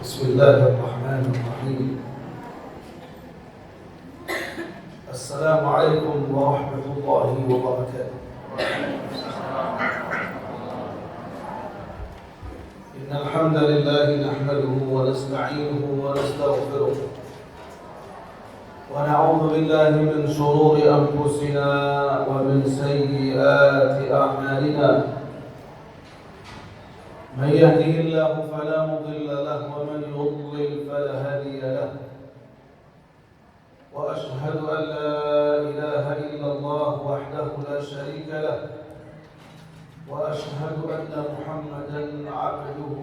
بسم الله الرحمن الرحيم. السلام عليكم ورحمة الله وبركاته. إن الحمد لله نحمده ونستعينه ونستغفره ونعوذ بالله من شرور أنفسنا ومن سيئات أعمالنا. من يهده الله فلا مضل له ومن يضلل فلا هادي له. وأشهد أن لا إله إلا الله وحده لا شريك له، وأشهد أن محمدا عبده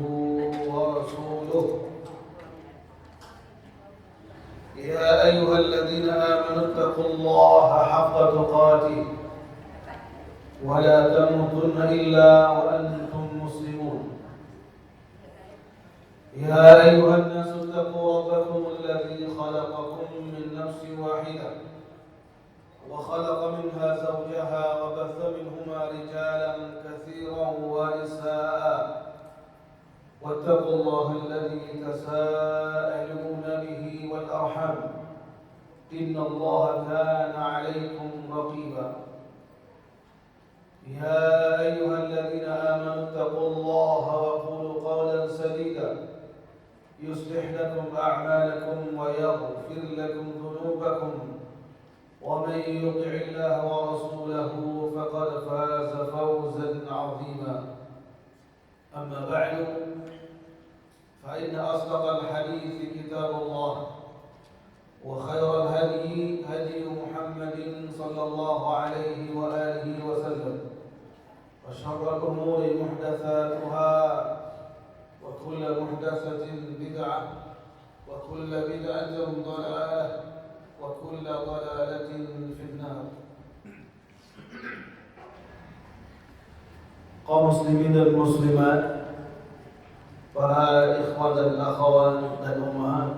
ورسوله. يا أيها الذين آمنوا اتقوا الله حق تقاته ولا تموتن إلا وأنتم مسلمون. يا أيها الناس اتقوا ربكم الذي خلقكم من نفس واحدة وخلق منها زوجها وبث منهما رجالا كثيرا ونساء. واتقوا الله الذي تساءلون به والأرحام إن الله كان عليكم رقيبا. يا أيها الذين آمنوا اتقوا الله وقولوا قولا سديدا يصلح لكم أعمالكم ويغفر لكم ذنوبكم، ومن يطع الله ورسوله فقد فاز فوزا عظيما. أما بعد، فإن أصدق الحديث كتاب الله، وخير الهدي هدي محمد صلى الله عليه وآله وسلم، وشر الأمور محدثاتها، وكل محدثة بدعة، وكل بدعة ضلالة، وكل ضلالة في النار. Kaum muslimin dan muslimat, para ikhwan dan akhwat dan ummahat,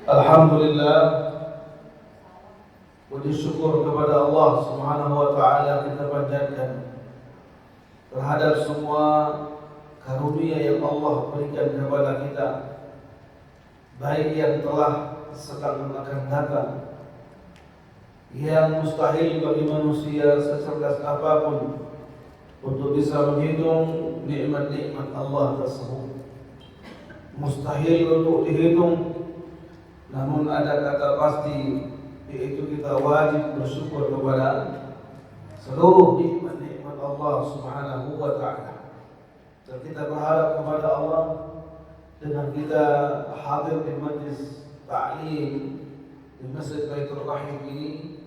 alhamdulillah, puji syukur kepada Allah Subhanahu wa taala kita panjatkan terhadap semua karunia yang Allah berikan kepada kita, baik yang telah sedang akan datang, yang mustahil bagi manusia secerdas apapun untuk bisa menghitung nikmat-nikmat Allah tersebut. Mustahil untuk dihitung, namun ada kata pasti, yaitu kita wajib bersyukur kepada seluruh nikmat-nikmat Allah Subhanahu wa ta'ala. Dan kita berharap kepada Allah dengan kita hadir di majlis ta'lim di Masjid Baitur Rahim ini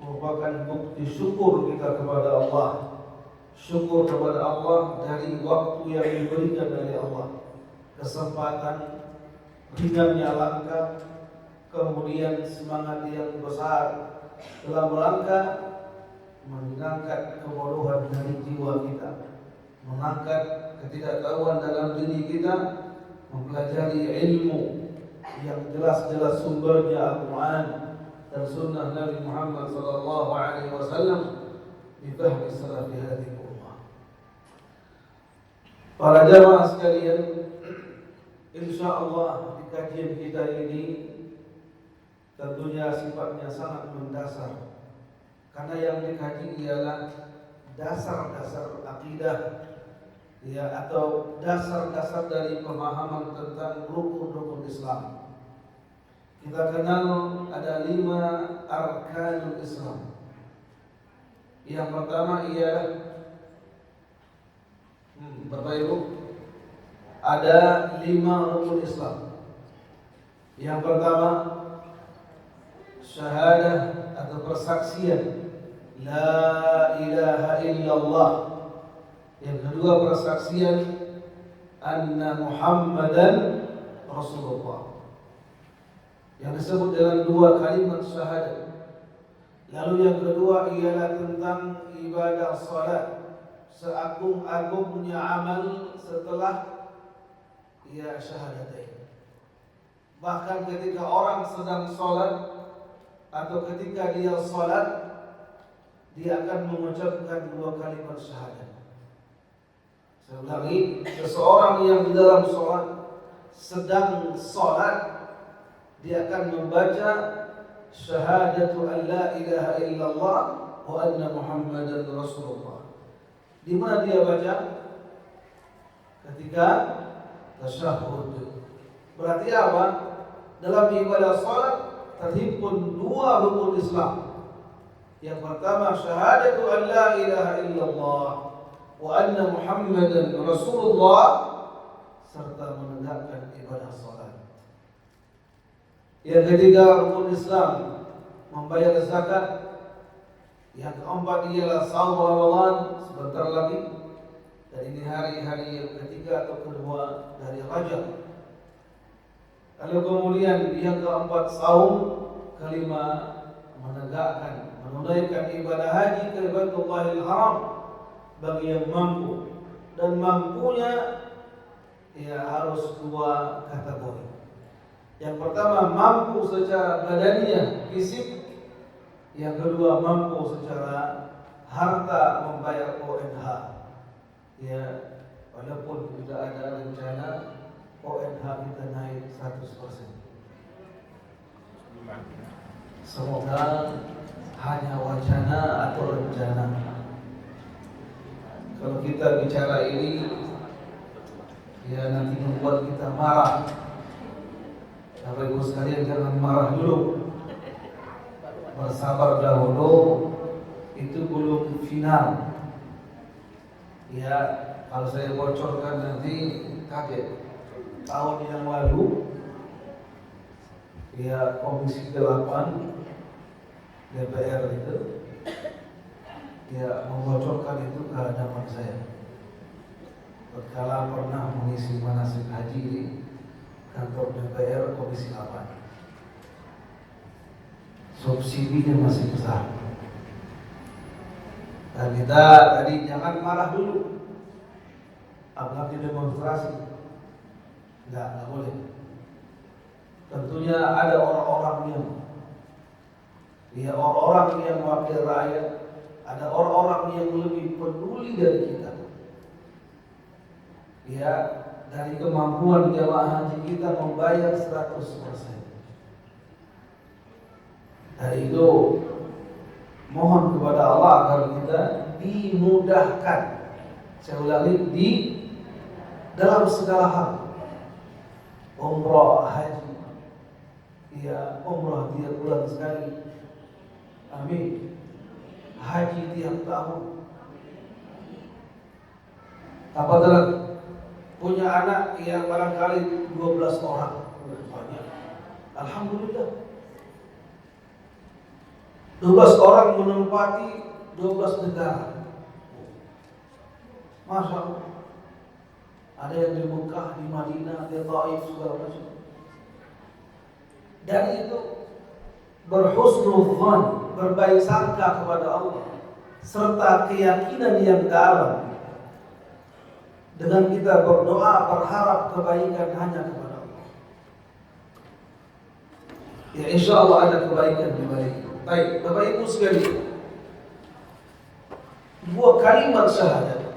merupakan bukti syukur kita kepada Allah. Syukur kepada Allah dari waktu yang diberikan dari Allah, kesempatan ringannya langkah, kemudian semangat yang besar dalam rangka mengangkat kebodohan dari jiwa kita, mengangkat ketidaktahuan dalam diri kita, mempelajari ilmu yang jelas-jelas sumbernya Al-Quran dan Sunnah Nabi Muhammad sallallahu alaihi wasallam bi fahmi salafi hadhihi ummah. Para jamaah sekalian, insyaallah di kajian kita ini tentunya sifatnya sangat mendasar, karena yang dikaji ialah dasar-dasar akidah, ya, atau dasar-dasar dari pemahaman tentang rukun-rukun Islam. Kita kenal ada 5 arkanul Islam. Yang pertama ialah Bapak Ibu, ada 5 rukun Islam. Yang pertama, syahadah atau persaksian la ilaha illallah. Yang kedua, persaksian anna Muhammadan Rasulullah, yang disebut dengan 2 kalimat syahadat. Lalu yang kedua ialah tentang ibadah salat, seagung-agungnya amal setelah ia syahadatain. Bahkan ketika orang sedang salat atau ketika dia salat, dia akan mengucapkan 2 kalimat syahadat. Saya ulangi, seseorang yang di dalam sholat, sedang sholat, dia akan membaca syahadatu an la ilaha illallah wa anna Muhammadan Rasulullah. Di mana dia baca? Ketika tasyahud. Berarti apa? Dalam ibadah salat terhimpun dua rukun Islam. Yang pertama syahadatu an la ilaha illallah wa anna Muhammadan Rasulullah, serta menegakkan ibadah salat. Yang ketiga rukun Islam, membayar zakat. Yang keempat ialah saum Ramadan sebentar lagi, dan ini hari-hari yang ketiga atau kedua dari Rajab. Lalu kemudian yang keempat saum, kelima menegakkan, menunaikan ibadah haji ke Baitullahil Haram bagi yang mampu, dan mampunya ia harus dua kategori. Yang pertama mampu secara badaniah, fisik. Yang kedua mampu secara harta, membayar ONH. Ya, walaupun tidak ada rencana ONH kita naik 100%. Semoga hanya wacana atau rencana. Kalau kita bicara ini, ya nanti membuat kita marah. Bapak Ibu sekalian, jangan marah dulu, bersabar dahulu, itu belum final. Ya, kalau saya bocorkan nanti kaget. Tahun yang lalu, ya Komisi 8 DPR itu, ya membocorkan itu ke hadapan saya. Tatkala pernah mengisi manasik haji di kantor DPR Komisi 8. Subsidinya masih besar. Dan kita tadi jangan marah dulu, apalagi demonstrasi. Enggak boleh. Tentunya ada orang-orang yang wakil rakyat, ada orang-orang yang lebih peduli dari kita. Ya, dari kemampuan jamaah haji kita membayar 100%. Dari itu mohon kepada Allah agar kita dimudahkan. Saya ulangi, di dalam segala hal. Umrah, haji, ya umrah tiap bulan sekali. Amin. Haji tiap tahun. Apabila punya anak yang barangkali 12 orang, banyak. Alhamdulillah. 12 orang menempati 12 negara. Masya Allah. Ada yang di Mekah, di Madinah, di Taif, segala macam. Dan itu berhusnuzan, berbaik sangka kepada Allah, serta keyakinan yang dalam. Dengan kita berdoa, berharap kebaikan hanya kepada Allah. Ya insya Allah ada kebaikan di balik. Baik, Bapak Ibu sekalian, dua kalimat syahadat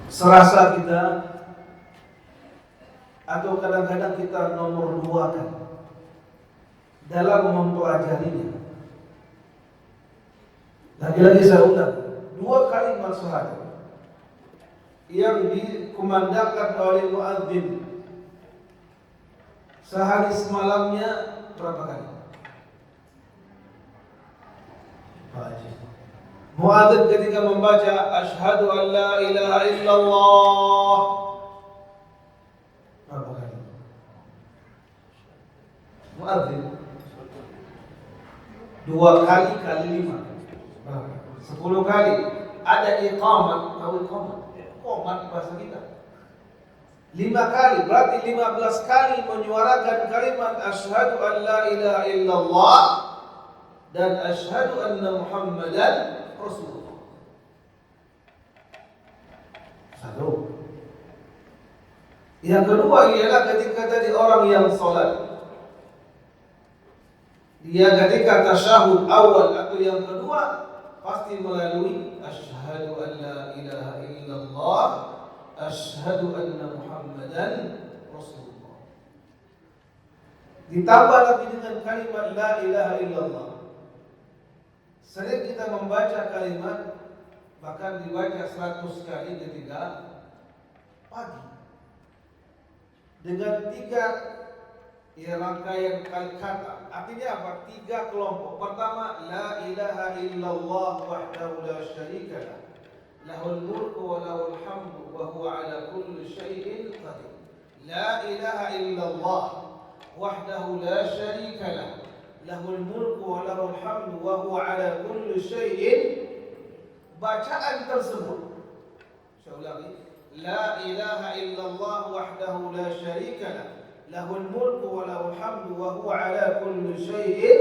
serasa kita, atau kadang-kadang kita nomor duakan dalam mempelajarinya. Lagi-lagi saya ulang, dua kalimat syahadat yang dikumandangkan oleh muadzin sehari semalamnya berapa kali? Muadzin ketika membaca asyhadu an la ilaha illallah berapa kali? Muadzin 2 kali kali 5 10 kali. Ada iqamat atau iqamat bahasa kita 5 kali, berarti 15 kali menyuarakan kalimat asyhadu an la ilaha illallah dan asyhadu anna Muhammadan Rasulullah. Satu. Yang kedua ialah ketika tadi orang yang sholat, dia ketika tasyahud awal atau yang kedua, pasti melalui asyhadu an la ilaha illallah, asyhadu anna Muhammadan Rasulullah. Ditambah lagi dengan kalimat la ilaha illallah. Sering kita membaca kalimat, bahkan dibaca 100 kali ketika pagi. Dengan 3 rangkaian kata. Artinya apa? 3 kelompok. Pertama, la ilaha illallah wahdahu la syarika lah. Lahul mulku wa lahul hamdu wa huwa ala kulli syai'in qadir. La ilaha illallah wahdahu la syarika lah. Lahul mulku wa lahul hamdu wa huwa ala kulli syai'in. Bacaan tersebut, saya ulangi, la ilaha illallah wahdahu la syarika lah. Lahul mulku wa lahul hamdu wa huwa ala kulli syai'in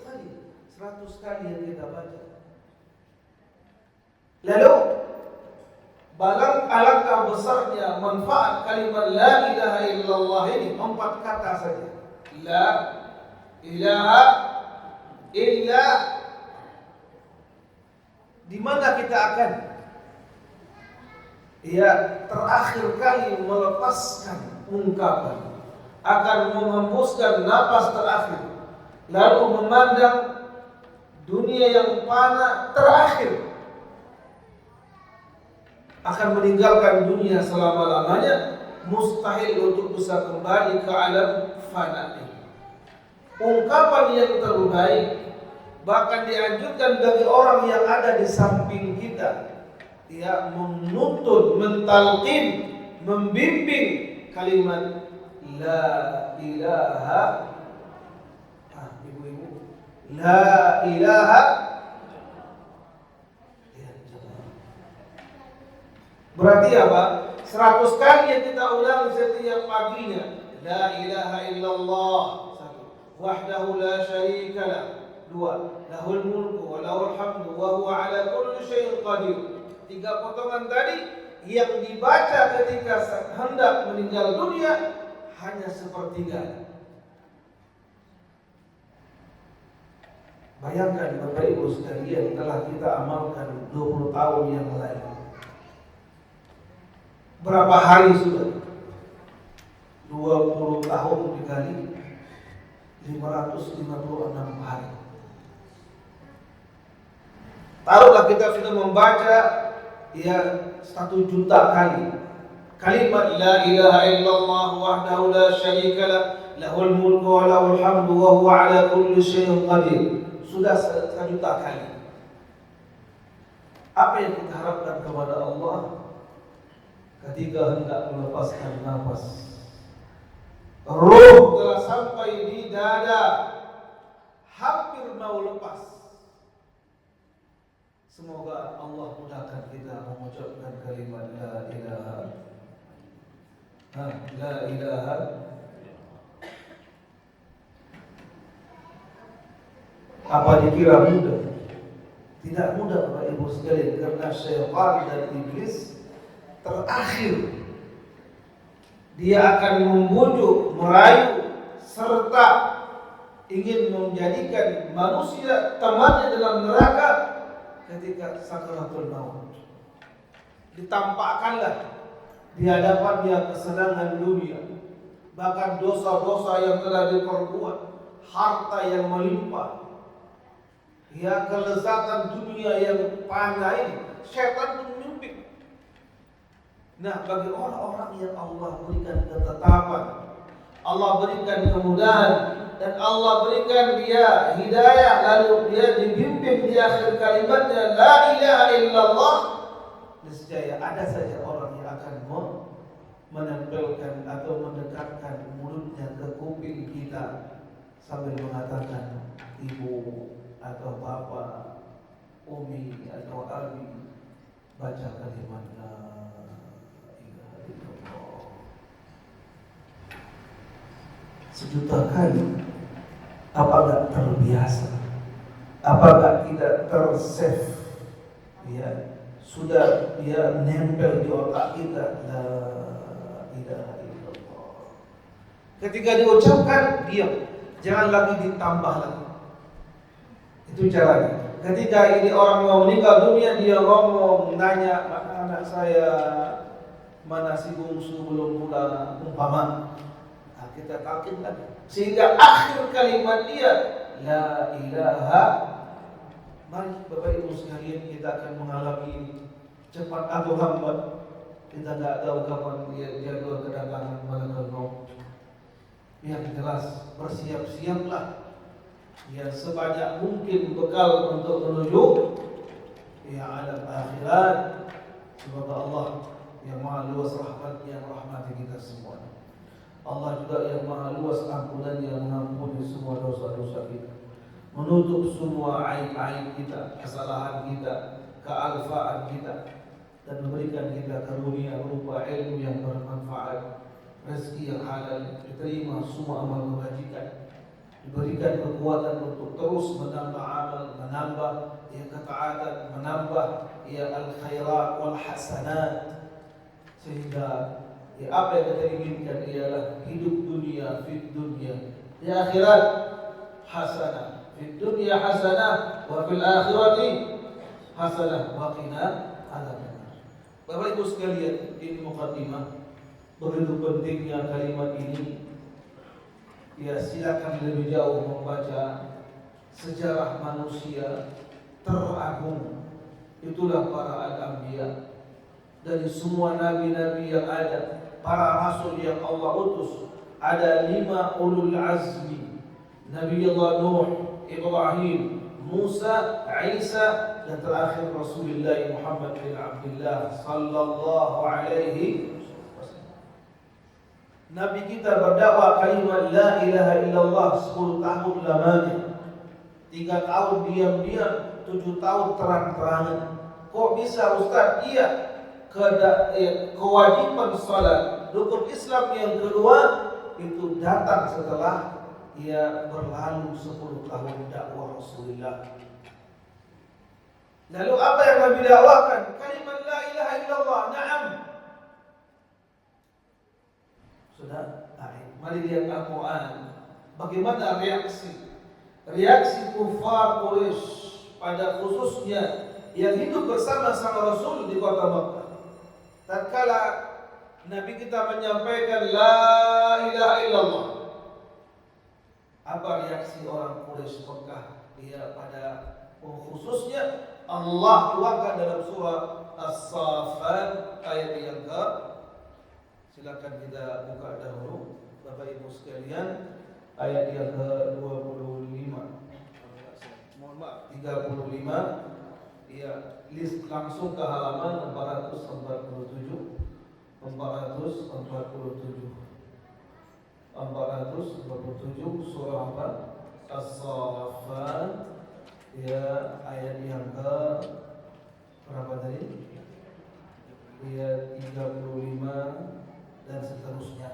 qadir. 100 kali yang kita baca. Lalu alangkah besarnya manfaat kalimat la ilaha illallah ini. 4 kata saja. La ilaha illa. Di mana kita akan terakhir kali melepaskan ungkapan, akan menghembuskan napas terakhir, lalu memandang dunia yang fana terakhir, akan meninggalkan dunia selama-lamanya, mustahil untuk bisa kembali ke alam fana ini. Ungkapan yang terbaik bahkan dianjurkan bagi orang yang ada di samping kita, menuntut, mentalqin, membimbing kalimat la ilaha, ibu-ibu, la ilaha. Berarti apa? 100 kali yang kita ulang setiap paginya. La ilaha illallah. 1. Wahdahu la syarika lah. 2. Lahul mulku wa lahul hamdu wa huwa ala kulli syai'in qadir. 3 potongan tadi yang dibaca ketika hendak meninggal dunia hanya sepertiga. Bayangkan Bapak Ibu sekalian, telah kita amalkan 20 tahun yang lalu. Berapa hari sudah? 20 tahun dikali 556 hari. Taruhlah kita sudah membaca 1 juta kali kalimat la ilaha illallah wahdahu la syarika lah, lahul mulku wa lahul hamdu wa huwa ala kulli syai'in qadir. Sudah 1 juta kali. Apa yang kita harapkan kepada Allah ketika hendak melepaskan nafas? Ruh telah sampai di dada, hampir mau lepas. Semoga Allah mudahkan kita mengucapkan kalimat la ilaha. La ilaha. Apa dikira mudah? Tidak mudah Bapak Ibu sekalian, karena syaitan dan iblis terakhir dia akan membujuk, merayu, serta ingin menjadikan manusia temannya dalam neraka ketika sakaratul maut. Ditampakkanlah di hadapannya kesenangan dunia, bahkan dosa-dosa yang telah diperbuat, harta yang melimpah, kelezatan dunia yang fana ini. Syaitan pun menyuntik. Nah, bagi orang-orang yang Allah berikan ketetapan, Allah berikan kemudahan, dan Allah berikan dia hidayah, lalu dia dibimbing di akhir kalimatnya la ilaha illallah, niscaya ada saja orang yang akan menempelkan atau mendekatkan mulutnya ke kuping kita sambil mengatakan ibu atau bapak, umi atau abi, baca kalimat la ilaha illallah 1 juta kali. Apakah terbiasa? Apakah tidak tersave? Sudah nempel di otak kita la ilaha illallah. Ketika diucapkan, diam, jangan lagi ditambah lagi. Itu caranya. ketika ini orang mau meninggal dunia, dia ngomong, nanya, mana anak saya, mana si bungsu belum pulang, umpama. Nah, kita takin lagi. Sehingga akhir kalimat dia, la ilaha. Mari Bapak Ibu sekalian, kita akan mengalami ini. Cepat atau lambat, kita tidak tahu kapan dia jadwal kedatangan malaikat maut. Yang jelas, bersiap-siaplah. Ya, sebanyak mungkin bekal untuk menuju alam akhirat. Semoga Allah yang maha luas rahmatnya merahmati kita semua. Allah juga yang maha luas ampunannya mengampuni semua dosa-dosa kita, menutup semua aib-aib kita, kesalahan kita, kealfaan kita, dan memberikan kita karunia berupa ilmu yang bermanfaat, rezeki yang halal, diterima semua amal kebajikan, diberikan kekuatan untuk terus menambah amal, menambah ketaatan, menambah al-khairat wal hasanat, sehingga apa yang kita inginkan ialah hidup dunia fid dunia, di akhirat hasanah, fid dunia hasanah wa fil akhirati hasanah wa qina adzabannar. Bapak Ibu sekalian, ini mukaddimah. Begitu pentingnya kalimat ini. Ya, silakan lebih jauh membaca sejarah manusia teragung. Itulah para al-anbiya. Dari semua nabi-nabi yang ada, para rasul yang Allah utus, ada 5 ulul azmi. Nabi Allah Nuh, Ibrahim, Musa, Isa, dan terakhir Rasulullah Muhammad bin Abdullah sallallahu alaihi. Nabi kita berdakwah kalimat la ilaha illallah 10 tahun lamanya. 3 tahun diam-diam, 7 tahun terang-terangan. Kok bisa Ustaz? Iya, kewajiban salat, rukun Islam yang kedua itu datang setelah ia berlalu 10 tahun dakwah Rasulullah. Lalu apa yang Nabi dakwakan? Kalimat la ilaha illallah. Na'am. Sudah, mari lihat Al-Quran. Bagaimana reaksi kufar Quraisy pada khususnya yang hidup bersama-sama Rasul di kota Makkah. Tatkala Nabi kita menyampaikan la ilaha illallah, apa reaksi orang Quraisy Makkah? Dia pada khususnya Allah tuangkan dalam surah As-Saffat ayat yang ke, silakan kita buka dahulu Bapak Ibu sekalian, ayat yang ke-25. Mohon maaf, 35. Ya, list langsung ke halaman 447. 447 surah apa? As-Saffat. Ya, ayat yang ke berapa tadi? Ya, 35 dan seterusnya.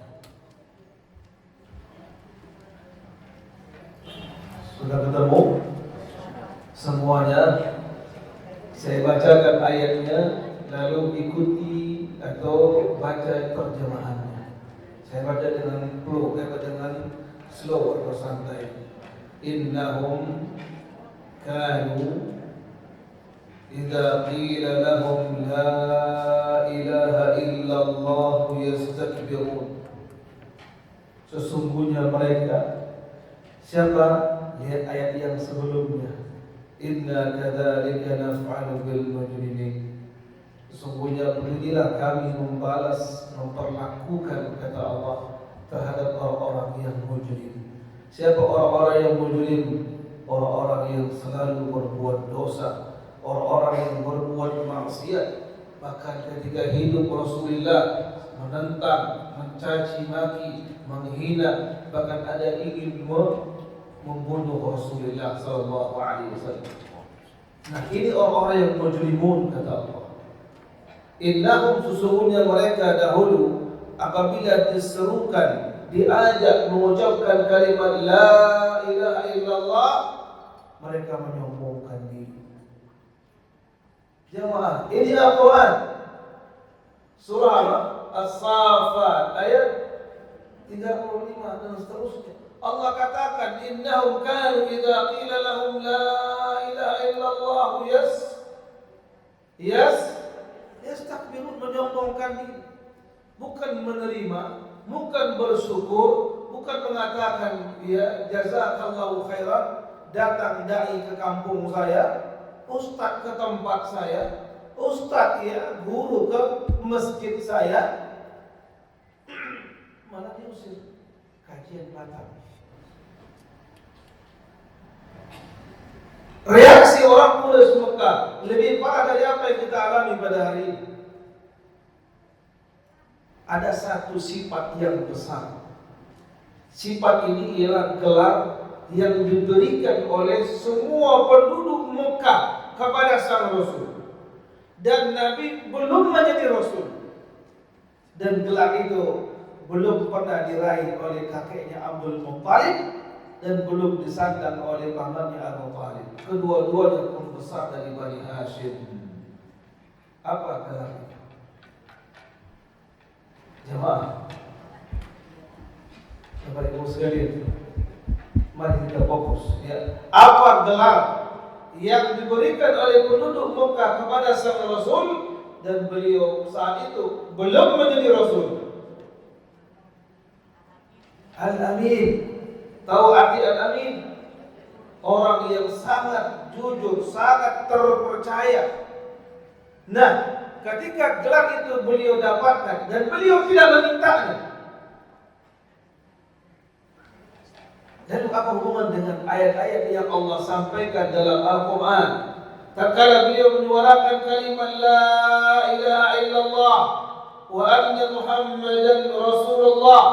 Sudah ketemu semuanya? Saya bacakan ayatnya, lalu ikuti atau baca terjemahannya. Saya baca dengan slow atau santai. Innahum kanu idza qila lahum la ilaha illallah yastakbirun. Sesungguhnya mereka, siapa? Lihat ayat yang sebelumnya. Inna kadzalika naf'alu bil mujrimin. Sesungguhnya beginilah kami memperlakukan, kata Allah, terhadap orang-orang yang mujrim. Siapa orang-orang yang mujrim? Orang-orang yang selalu berbuat dosa, orang-orang yang berbuat maksiat. Bahkan ketika hidup Rasulullah menentang, mencaci maki, menghina, bahkan ada yang ingin membunuh Rasulullah sallallahu alaihi wasallam. Nah, ini orang-orang yang mujrimun, kata Allah. Innahum, sesungguhnya mereka dahulu apabila diserukan, diajak mengucapkan kalimat la ilaha illallah, mereka menyombongkan diri. Jemaah, ini Al-Quran, surah As-Saffat ayat 35 dan seterusnya. Allah katakan innahum kanu idza qila lahum la ilaha ilaha illallah yastakbirun, menyombongkan diri, bukan menerima, bukan bersyukur, bukan mengatakan ya jazakallahu khairan, datang dai ke kampung saya, ustaz ke tempat saya, ustaz ya guru ke masjid saya, malah diusir. Kajian batal. Reaksi orang Quraisy Mekah lebih parah dari apa yang kita alami pada hari ini. Ada satu sifat yang besar. Sifat ini ialah gelar yang diberikan oleh semua penduduk Mekah kepada sang Rasul. Dan Nabi belum menjadi Rasul. Dan gelar itu belum pernah diraih oleh kakeknya Abdul Muttalib dan belum disandang oleh pamannya Abu Talib. Kedua-duanya pun besar dari Bani Hashim. Apa gelar itu? Jemaah, Bapak Ibu sekalian, mari kita fokus ya. Apa gelar yang diberikan oleh penduduk Mekah kepada sang Rasul dan beliau saat itu belum menjadi Rasul? Al-Amin. Tahu arti Al-Amin? Orang yang sangat jujur, sangat terpercaya. Nah, ketika gelar itu beliau dapatkan dan beliau tidak memintanya, lalu apa hubungan dengan ayat-ayat yang Allah sampaikan dalam Al-Quran? Tatkala beliau menyuarakan kalimat La ilaha illallah wa anna Muhammadan Rasulullah,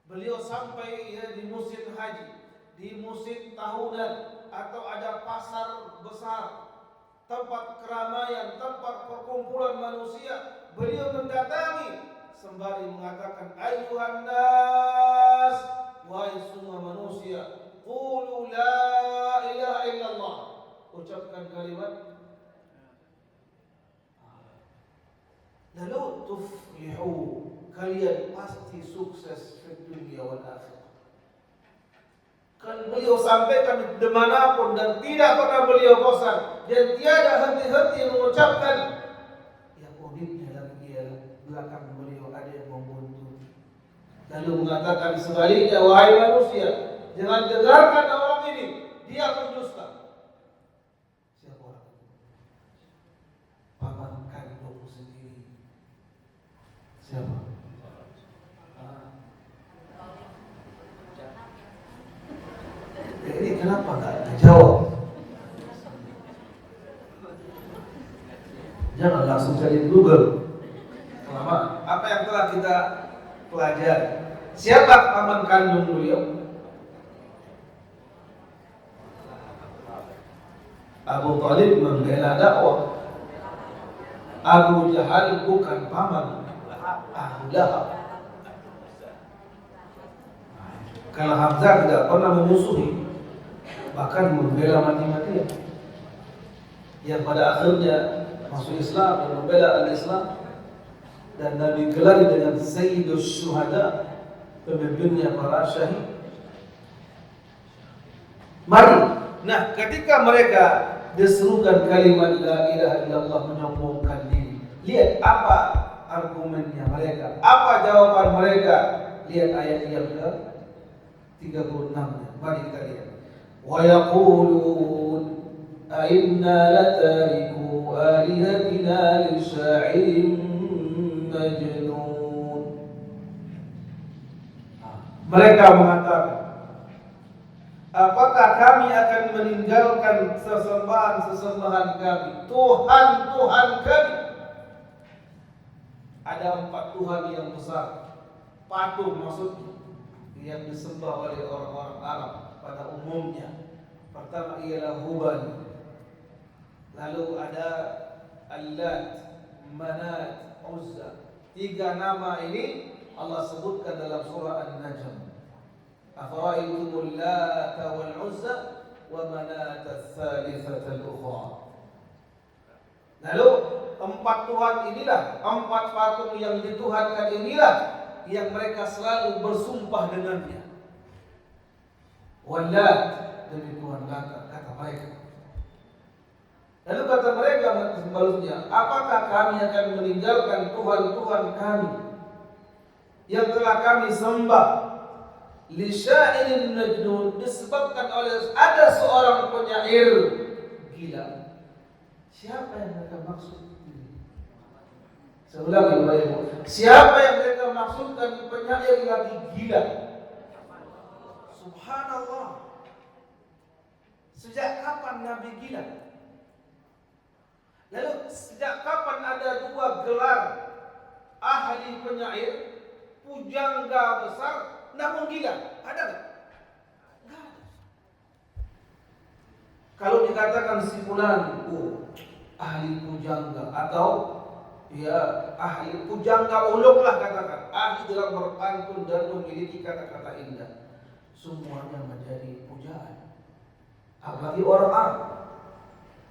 beliau sampai ya di musim haji, di musim tahunan, atau ada pasar besar, tempat keramaian, tempat perkumpulan manusia, beliau mendatangi sembari mengatakan ayyuhan nas, wahai semua manusia, qulu la ilaha illallah, ucapkan kalimat lalu tuflihu, kalian pasti sukses di dunia wal akhirah. Kan beliau sampaikan dimanapun dan tidak pernah beliau bosan dan tiada henti-henti mengucapkan. Yang uniknya lagi ialah belakang beliau ada yang membuntut. Lalu mengatakan sebaliknya, wahai manusia, jangan dengarkan orang ini, dia pendusta. Siapa orang itu? Paman kandungmu sendiri. Siapa? Ini kenapa enggak dijawab? Jangan langsung cari Google. Apa yang telah kita pelajari? Siapa paman kandung beliau? Abu Talib membela dakwah. Abu Jahal bukan paman. Abu Lahab. Kalau Hamzah tidak pernah memusuhi, bahkan membela mati-matian, yang pada akhirnya masuk Islam dan membela al-Islam, dan Nabi gelari dengan Sayyidus Syuhada, pemimpinnya para syahid. Mari, nah ketika mereka diserukan kalimat la ilaha illallah, menyombongkan diri, lihat apa argumennya mereka, apa jawaban mereka. Lihat ayat yang ke-36. Mari kita lihat. Wa yaqulun a inna latariku alihatina li sya'irin majnun. Mereka mengatakan, apakah kami akan meninggalkan sesembahan-sesembahan kami, Tuhan-Tuhan kami? Ada 4 Tuhan yang besar, patung maksudnya, yang disembah oleh orang-orang Arab pada umumnya. Pertama ialah Hubal, lalu ada Allat, Manat, Uzza. 3 nama ini Allah sebutkan dalam surah An-Najm. Afara'aytumul Lata wal Uzza wa Manat ats-tsalitsata al-ukhra. Lalu 4 Tuhan inilah, 4 patung yang dituhankan inilah yang mereka selalu bersumpah dengannya. Wallat, demi Tuhan Lata, kata mereka. Lalu kata mereka sebaliknya, apakah kami akan meninggalkan Tuhan-Tuhan kami yang telah kami sembah li syairin majnun, disebabkan oleh ada seorang penyair gila. Siapa yang mereka maksud? Saya ulangi Bapak Ibu. Siapa yang mereka maksudkan penyair lagi gila? Subhanallah. Sejak kapan Nabi gila? Lalu sejak kapan ada dua gelar ahli penyair, pujangga besar namun gila? Ada nggak? Nggak ada. Kalau dikatakan si fulan, ahli pujangga, atau ya ahli pujangga ulung lah katakan, ahli dalam berpantun dan memiliki kata-kata indah, semuanya menjadi pujaan. Apalagi orang Arab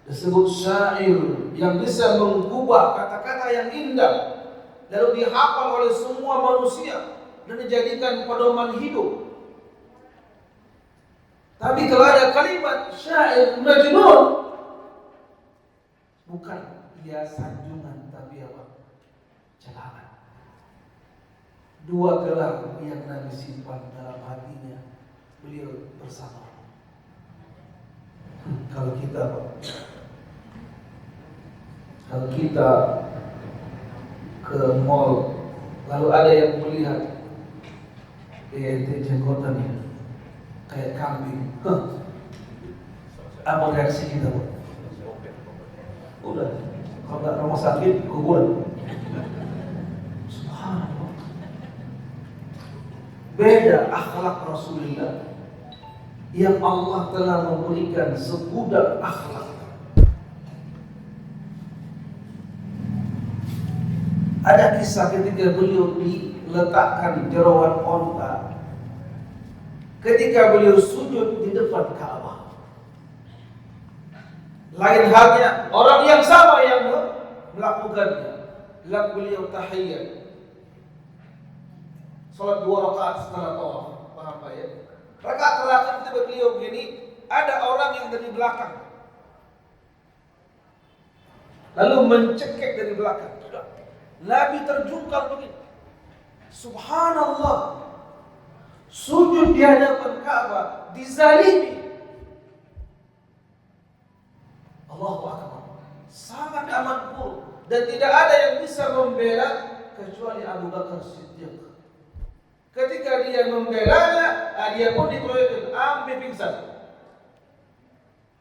disebut syair yang bisa mengubah kata-kata yang indah lalu dihafal oleh semua manusia dan dijadikan pedoman hidup. Tapi kalau ada kalimat syair majnun, bukan dia sanjungan tapi apa? Celaan. Dua gelar yang Nabi simpan dalam hatinya, beliau bersama. Kalau kita ke mall lalu ada yang melihat ente jenggotannya kayak kambing, apa reaksi kita? Udah, kalau nggak rumah sakit kuburan. Subhanallah. Beda akhlak Rasulullah yang Allah telah memberikan segudang akhlak. Ada kisah ketika beliau diletakkan jeroan onta, ketika beliau sujud di depan Ka'bah. Lain halnya orang yang sama yang melakukannya. Lalu beliau tahiyyat, salat 2 rakaat setelah tawaf. Paham Pak ya? Rakaat terakhir ketika beliau begini, ada orang yang dari belakang lalu mencekik dari belakang. Nabi terjungkal begini. Subhanallah. Sujud di hadapan Ka'bah, dizalimi. Allahu Akbar. Sangat amat buruk dan tidak ada yang bisa membela kecuali Abu Bakar Siddiq. Ketika dia membelanya, dia pun dikeroyokin, sampai pingsan.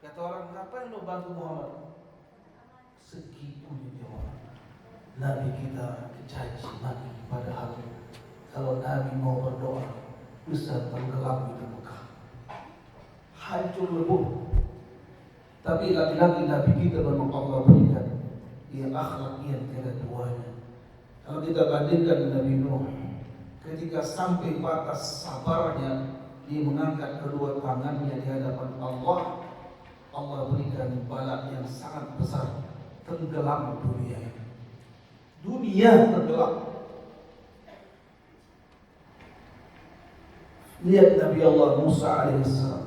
Kata orang, ngapain lo bantu Muhammad? Segitunya jawab. Nabi kita dicaci maki, padahal kalau Nabi mau berdoa bisa tenggelam di Mekah, hancur lebur. Tapi lagi-lagi Nabi kita memang Allah berikan yang akhlak yang tiada duanya. Kalau kita bandingkan Nabi Nuh, ketika sampai batas sabarnya, dia mengangkat kedua tangannya di hadapan Allah, Allah berikan bala yang sangat besar, tenggelam dunia ini. Dunia tenggelam. Lihat Nabi Allah Musa alaihissalam,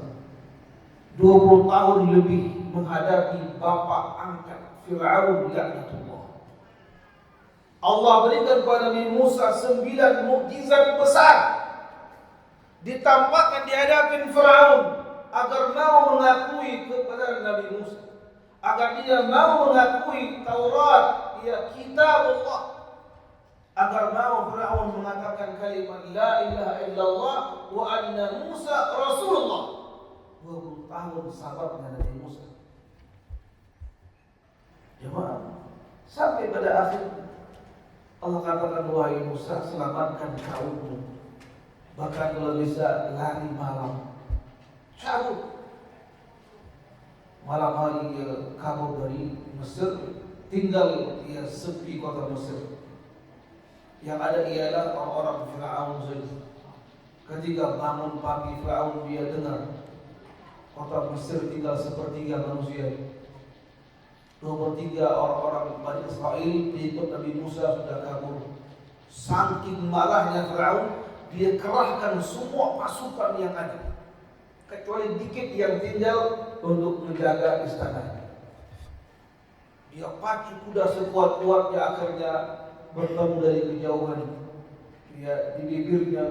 20 tahun lebih menghadapi bapak angkat Fir'aun laknatullah. Allah berikan kepada Nabi Musa 9 mukjizat besar, ditampakkan di hadapan Fir'aun agar mau mengakui kepada Nabi Musa, agar dia mau mengakui Taurat, ya kitab Allah, agar mau Fir'aun mengatakan kalimat la ilaha illallah wa anna Musa Rasulullah. 20 tahun sabarnya Nabi Musa. Jemaah, sampai pada akhir Allah katakan, wahai Musa, selamatkan kaummu. Bahkan kalau bisa lari malam, cabut. Malam hari dia kabur dari Mesir, tinggal dia sepi kota Mesir. Yang ada ialah orang-orang Fir'aun saja. Ketika bangun pagi Fir'aun, dia dengar kota Mesir tinggal sepertiga manusia. 2/3 orang-orang Bani Israel pengikut Nabi Musa sudah kabur. Saking marahnya Fir'aun, dia kerahkan semua pasukan yang ada, kecuali dikit yang tinggal untuk menjaga istana. Dia pacu kuda sekuat-kuatnya, akhirnya bertemu dari kejauhan. Dia di bibirnya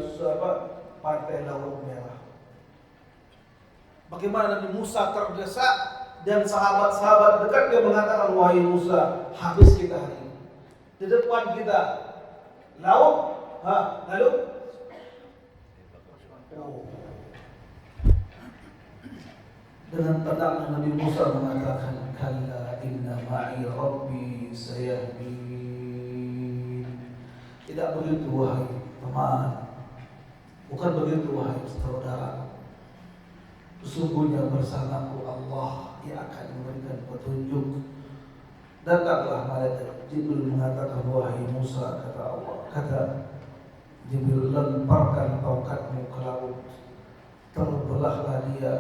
pantai Laut Merah. Bagaimana Nabi Musa terdesak dan sahabat-sahabat dekatnya mengatakan, wahai Musa, habis kita hari ini. Di depan kita laut, lalu dengan tenangnya Nabi Musa mengatakan, kalla inna ma'i rabbi sayahdin. Tidak begitu wahai teman, bukan begitu wahai saudara. Sesungguhnya bersamaku Allah yang akan memberikan petunjuk. Datanglah malaikat Jibril mengatakan, wahai Musa, kata Allah, kata Jibril, lemparkan tongkatmu ke laut. Terbelahlah dia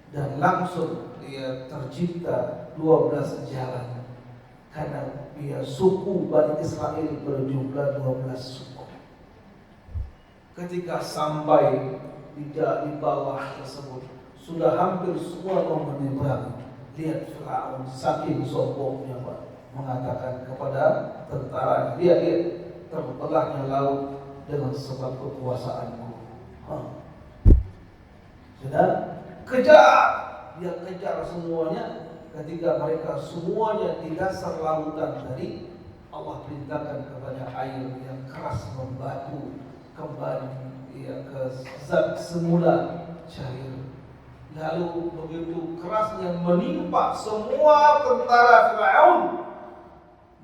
dan langsung dia tercipta 12 jalan, karena dia suku Bani Israel berjumlah 12 suku. Ketika sampai di bawah tersebut, sudah hampir semua mau menyeberang. Lihat Firaun saking sombongnya, Pak, mengatakan kepada tentara, lihat terbelahnya laut dengan sebab kekuasaanku. Sudah kejar, dia kejar semuanya. Ketika mereka semuanya di dasar lautan tadi, Allah perintahkan kepada air yang keras membatu kembali ke zat semula, cair. Lalu begitu kerasnya menimpa semua tentara Firaun,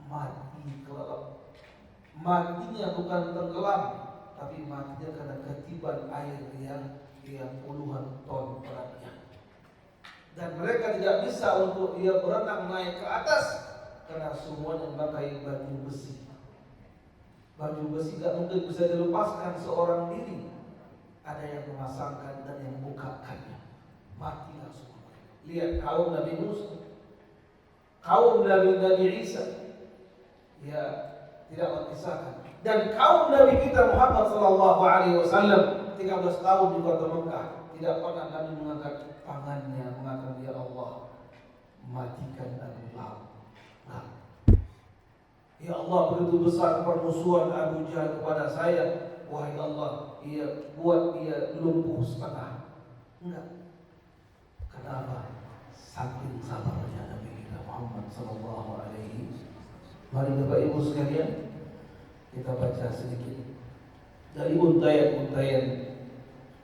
mati kelelep. Matinya bukan tenggelam, tapi matinya karena ketiban air yang puluhan ton beratnya. Dan mereka tidak bisa untuk berenang naik ke atas karena semuanya memakai baju besi. Baju besi tidak mungkin bisa dilepaskan seorang diri. Ada yang memasangkan dan yang membukakannya. Matilah semua. Lihat kaum Nabi Musa, kaum Nabi Isa, ya tidak terpisahkan. Dan kaum Nabi kita Muhammad SAW 13 tahun di kota Mekah, tidak pernah Nabi mengangkat tangannya mengatakan, ya Allah, matikan Abu Lahab. Ya Allah, begitu besar permusuhan Abu Jahal kepada saya, wahai Allah, buat dia lumpuh setengah. Enggak. Kenapa? Saking sabarnya Nabi kita Muhammad sallallahu alaihi. Mari Bapak Ibu sekalian, kita baca sedikit dari untayan-untayan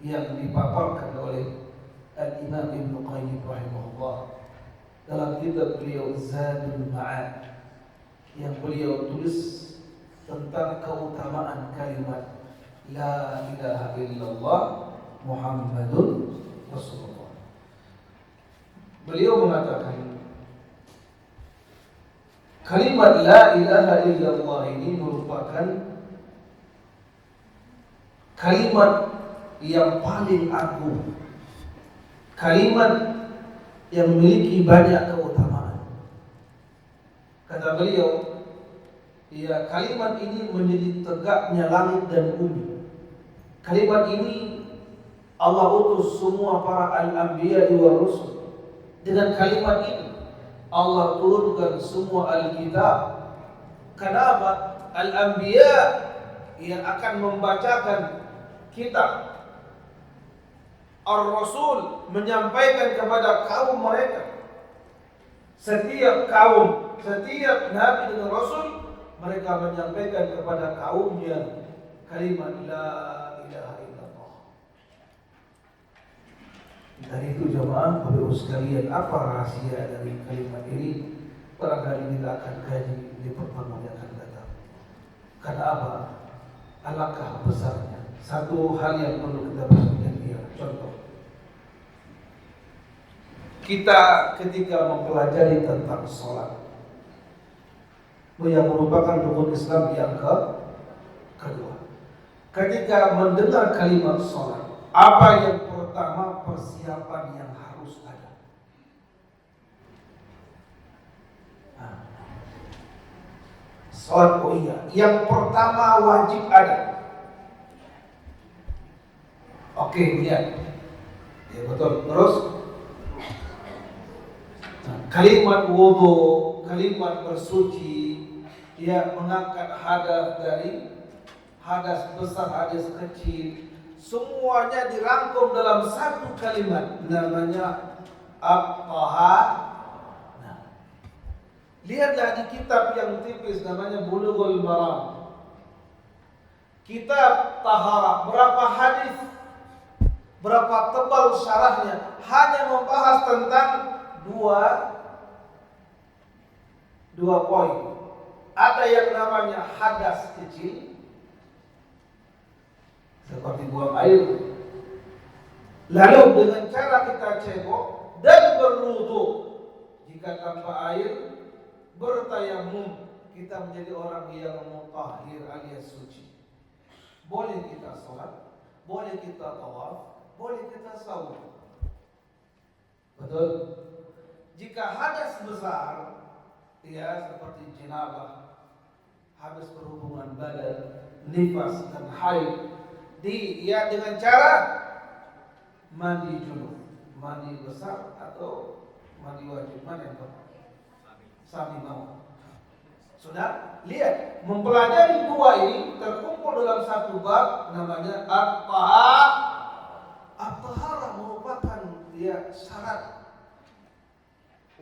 yang dipaparkan oleh Al-Imam Ibnu Qayyim rahimahullah dalam kitab beliau Zadul Ma'ad, yang beliau tulis tentang keutamaan kalimat La ilaha illallah Muhammadun Rasulullah. Beliau mengatakan kalimat La ilaha illallah ini merupakan kalimat yang paling agung, kalimat yang memiliki banyak keutamaan. Kata beliau, ya, kalimat ini menjadi tegaknya langit dan bumi. Kalimat ini Allah utus semua para al-anbiya wa rusul. Dengan kalimat ini Allah turunkan semua Alkitab. Kenapa? Al-anbiya yang akan membacakan kitab, Ar-Rasul menyampaikan kepada kaum mereka. Setiap kaum, setiap nabi dan rasul, mereka menyampaikan kepada kaumnya kalimat La ilaha illallah. Dari itu jemaah Bapak Ibu sekalian, apa rahasia dari kalimat ini? Barangkali kita akan kaji di pertemuan yang akan datang. Karena apa? Alangkah besarnya. Satu hal yang perlu kita perhatikan dia. Contoh, kita ketika mempelajari tentang sholat, yang merupakan rukun Islam yang kedua, ketika mendengar kalimat sholat, apa yang pertama persiapan yang harus ada? Sholat, oh iya, yang pertama wajib ada. Oke, lihat, ya betul. Terus kalimat wudu, kalimat bersuci, dia mengangkat hadas dari hadas besar, hadas kecil, semuanya dirangkum dalam satu kalimat namanya at-taharah. Lihatlah di kitab yang tipis namanya Bulughul Maram. Kitab taharah, berapa hadis, berapa tebal syarahnya, hanya membahas tentang dua poin. Ada yang namanya hadas kecil, seperti buang air. Lalu dengan cara kita cebok dan berwudu, jika tanpa air, bertayamum, kita menjadi orang yang mutahhir alias suci. Boleh kita sholat, boleh kita tawaf, boleh kita saum. Betul? Jika hadas besar, ya seperti jenabah, habis berhubungan badan, nifas dan haid, dengan cara mandi junub, mandi besar atau mandi wajib, mana yang tepat? Sami mau. Sudah lihat, mempelajari dua ini terkumpul dalam satu bab namanya at-taharah. At-taharah merupakan syarat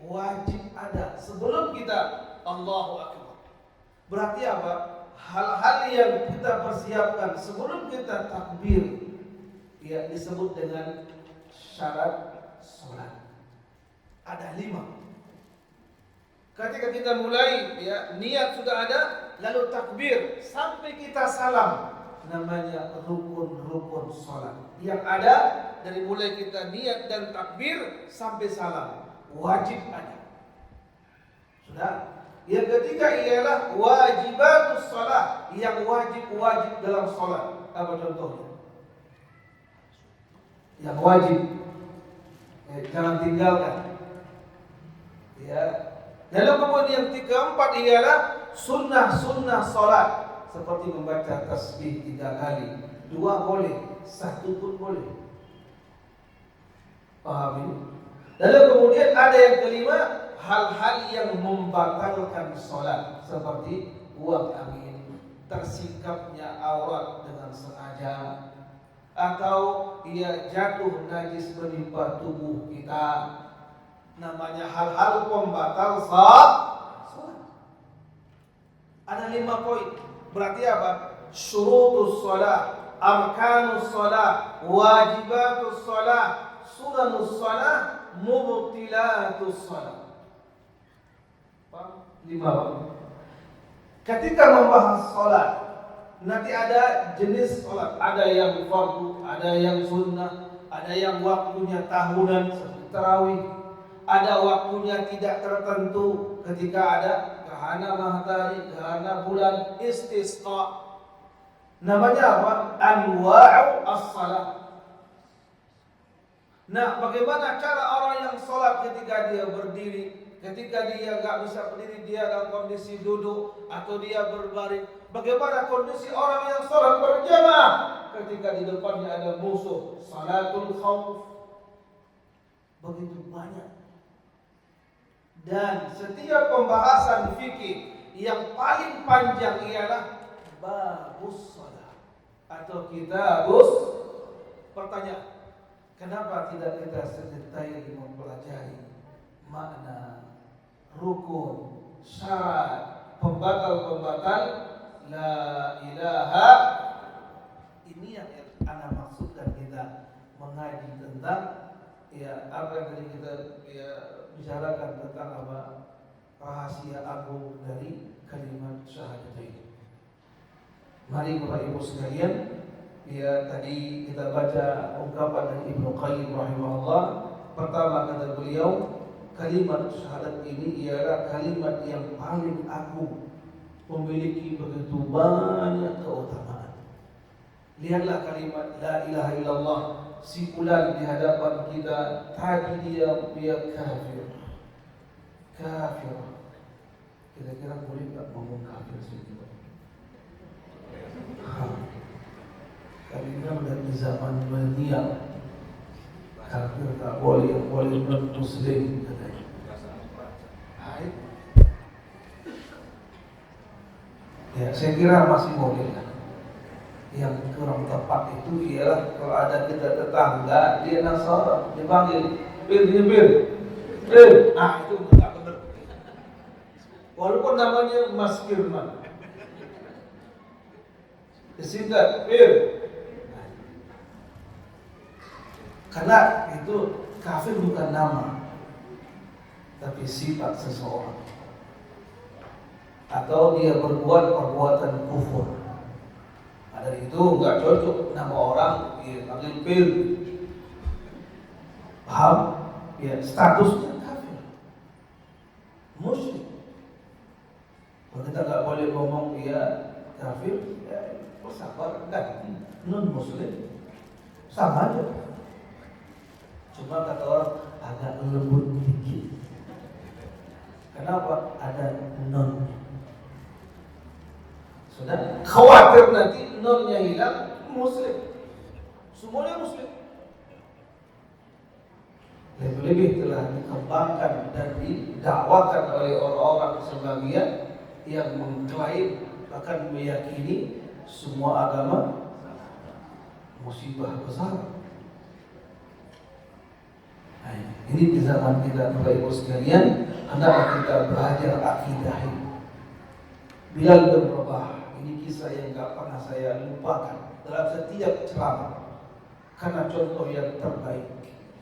wajib ada sebelum kita Allahu Akbar. Berarti apa? Hal-hal yang kita persiapkan sebelum kita takbir, disebut dengan syarat sholat. Ada 5. Ketika kita mulai, niat sudah ada, lalu takbir sampai kita salam, namanya rukun-rukun sholat. Yang ada dari mulai kita niat dan takbir sampai salam, wajib ada. Sudah. Yang ketiga ialah wajibatus sholat, yang wajib dalam sholat. Apa contohnya? Yang wajib, jangan tinggalkan. Lalu kemudian yang keempat ialah sunnah sholat, seperti membaca tasbih 3 kali, 2 boleh, 1 pun boleh. Paham ini? Lalu kemudian ada yang kelima, hal-hal yang membatalkan sholat, seperti buang angin, tersikapnya aurat dengan sengaja, atau jatuh najis menimpa tubuh kita, namanya hal-hal pembatal sholat. Ada 5 poin. Berarti apa? Syurutus sholat, arkanus sholat, wajibatus sholat, sunanus sholat, mubtilatus sholat. 5. Ketika membahas sholat, nanti ada jenis sholat. Ada yang fardu, ada yang sunnah, ada yang waktunya tahunan seperti tarawih, ada waktunya tidak tertentu ketika ada gerhana matahari, gerhana bulan, istisqa. Namanya apa? Anwa'u as-salat. Nah, bagaimana cara orang yang sholat ketika dia berdiri, ketika dia nggak bisa berdiri, dia dalam kondisi duduk atau dia berbaring? Bagaimana kondisi orang yang sholat berjamaah ketika di depannya ada musuh? Salatul khauf. Begitu banyak. Dan setiap pembahasan fikih yang paling panjang ialah babus shalah atau kitabus. Pertanyaan, kenapa tidak kita sedetail mempelajari makna, rukun, syarat, pembatal-pembatal la ilaha? Ini yang Anda maksudkan kita mengaji tentang apa yang tadi kita bicarakan tentang apa rahasia agung dari kalimat syahadatain. Mari Bapak Ibu sekalian, tadi kita baca ungkapan dari Ibnu Qayyim rahimahullah. Pertama kata beliau, kalimat syahadat ini ialah kalimat yang paling agung, memiliki begitu banyak keutamaan. Lihatlah kalimat la ilaha illallah. Si fulan di hadapan kita tadi dia kafir. Kira-kira boleh tak ngomong kafir sini? Kali ini kan dari zaman milenial, kafir tak boleh non muslim katanya. Ya, saya kira masih boleh lah. Yang kurang tepat itu ialah kalau ada kita tetangga dia Nasara, dia panggil Bir, itu enggak benar. Walaupun namanya Mas Firman, disingkat Bir, karena itu kafir bukan nama, tapi sifat seseorang, atau dia berbuat perbuatan kufur. Dari itu nggak cocok nama orang panggil Bir. Paham? Ya, statusnya kafir, musyrik. Kalau kita nggak boleh ngomong dia kafir, ya bersabar, ganti non muslim, sama aja. Cuma kata orang agak lembut dikit. Kenapa? Ada non. Sudah khawatir nanti nonnya hilang, muslim. Semuanya muslim. Lebih-lebih telah dikembangkan dan didakwakan oleh orang-orang sebagian yang mengklaim bahkan meyakini semua agama musibah besar. Nah, ini di zaman kita Bapak Ibu sekalian, hendaklah kita belajar akidah ini. Bilal bin Rabah, ini kisah yang gak pernah saya lupakan dalam setiap ceramah, karena contoh yang terbaik.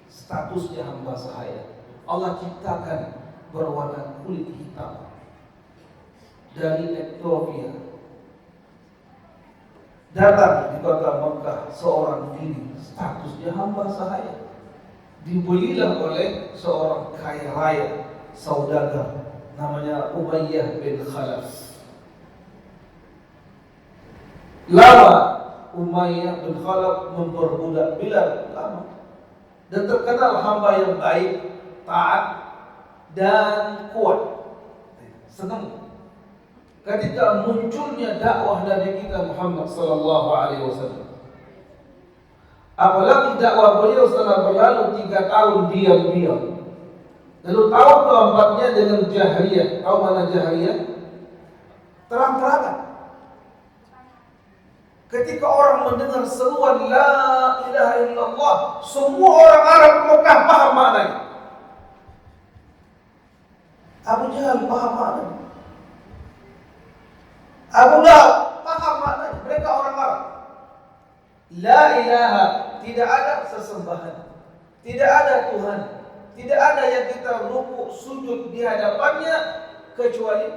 Statusnya hamba sahaya, Allah ciptakan berwarna kulit hitam dari Ethiopia. Datang di kota Mekah seorang diri, statusnya hamba sahaya, dibelilah oleh seorang kaya raya saudagar namanya Umayyah bin Khalaf. Lama Umayyah bin Khalaf memperbudak Bilal, lama, dan terkenal hamba yang baik, taat dan kuat. Senang ketika munculnya dakwah dari kita Muhammad sallallahu alaihi wasallam. Apalagi dakwah beliau setelah berlalu 3 tahun diam-diam. Lalu tahun keempatnya dengan jahriyah. Tahu mana jahriyah? Terang-terangan. Ketika orang mendengar seruan la ilaha illallah, semua orang Arab Mekah paham maknanya. Abu Jahal paham maknanya, Abu Lahab paham maknanya. Mereka orang Arab. La ilaha, tidak ada sesembahan, tidak ada Tuhan, tidak ada yang kita rukuk sujud di hadapannya kecuali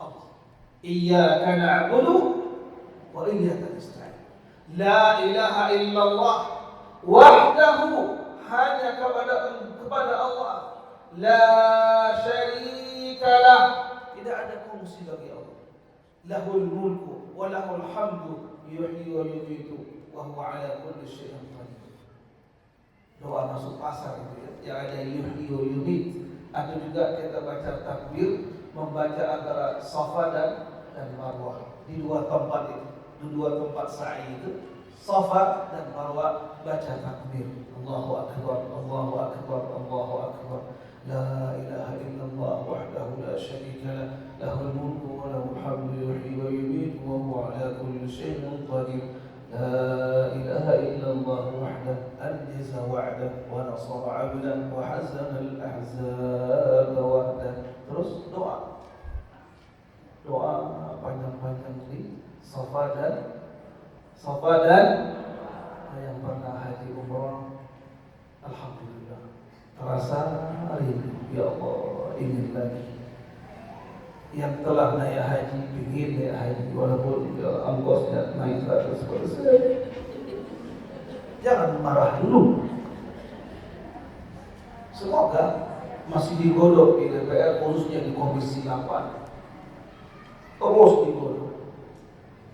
Allah. Iyyaka na'budu wa iyyaka nasta'in. La ilaha illallah wahdahu, hanya kepada Allah. La syarikalah, tidak ada kongsi bagi Allah. Lahul mulku wa lahul hamdu yuhyi wa yumiitu wa huwa ala kulli syai'in qadir. Doa masuk pasar itu ya, yang ada yuhyi wa yumiit. Atau juga kita baca takbir, membaca antara Safa dan Marwah di 2 tempat itu. Di 2 tempat sa'i itu, Safa dan Marwah, baca takbir. Allahu akbar, Allahu akbar, Allahu akbar. La ilaha illallah wahdahu la syarika lah, lahul mulku wa lahul hamdu yuhyi wa yumiitu wa huwa ala kulli syai'in qadir. La ilaha illallah wahdahu anjaza wa'dah wa nasara 'abdah wa hazama al-ahzaba wahdah. Terus doa panjang-panjang di Safa dan yang pernah haji umrah, alhamdulillah terasa rindu. Ya Allah, ingin lagi. Yang telah naik haji ingin naik haji walaupun ongkosnya naik 100%. Jangan marah dulu. Semoga masih digodok di DPR, khususnya di Komisi 8. Terus digodok.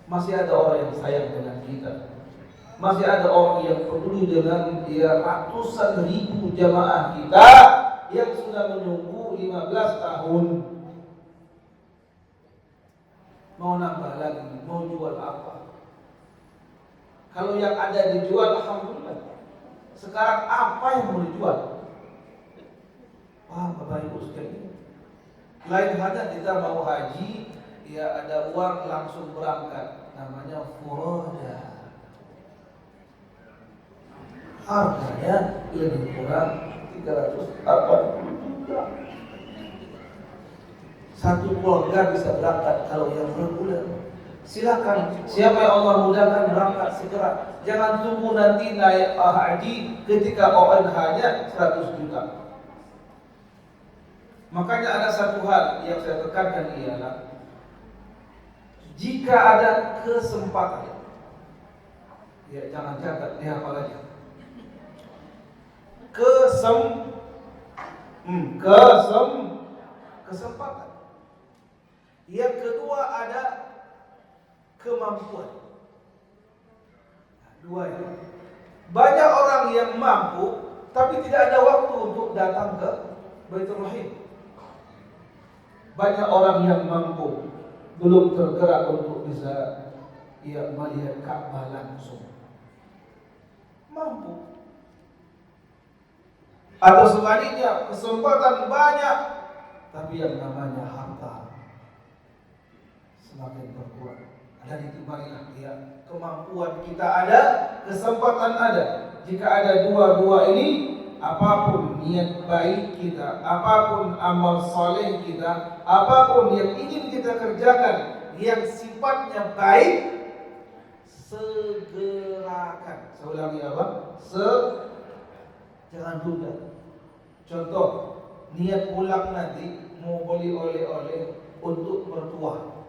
Masih ada orang yang sayang dengan kita. Masih ada orang yang peduli dengan ratusan ribu jamaah kita yang sudah menunggu 15 tahun. Mau nambah lagi, mau jual apa? Kalau yang ada dijual, alhamdulillah. Sekarang apa yang mau dijual? Bapak Ibu sekalian, lain halnya kita mau haji, ya ada uang langsung berangkat, namanya furoda. Harganya lebih kurang 380 juta. Satu keluarga bisa berangkat kalau yang reguler. Silakan, siapa yang Allah mudahkan berangkat segera. Jangan tunggu nanti naik haji ketika ONH-nya 100 juta. Makanya ada satu hal yang saya tekankan ialah jika ada kesempatan, ya jangan catat, dihafal aja. Kesempatan. Yang kedua ada kemampuan. Dua itu. Banyak orang yang mampu tapi tidak ada waktu untuk datang ke Baitur Rahim. Banyak orang yang mampu belum tergerak untuk bisa melihat Ka'bah langsung. Mampu. Atau sebaliknya, kesempatan banyak tapi yang namanya harta semakin berkurang. Dan itu marilah kemampuan kita ada, kesempatan ada. Jika ada dua-dua ini, apapun niat baik kita, apapun amal saleh kita, apapun yang ingin kita kerjakan yang sifatnya baik, segerakan. Saya ulangi apa? Jangan tunda. Contoh, niat pulang nanti mau beli oleh-oleh untuk mertua,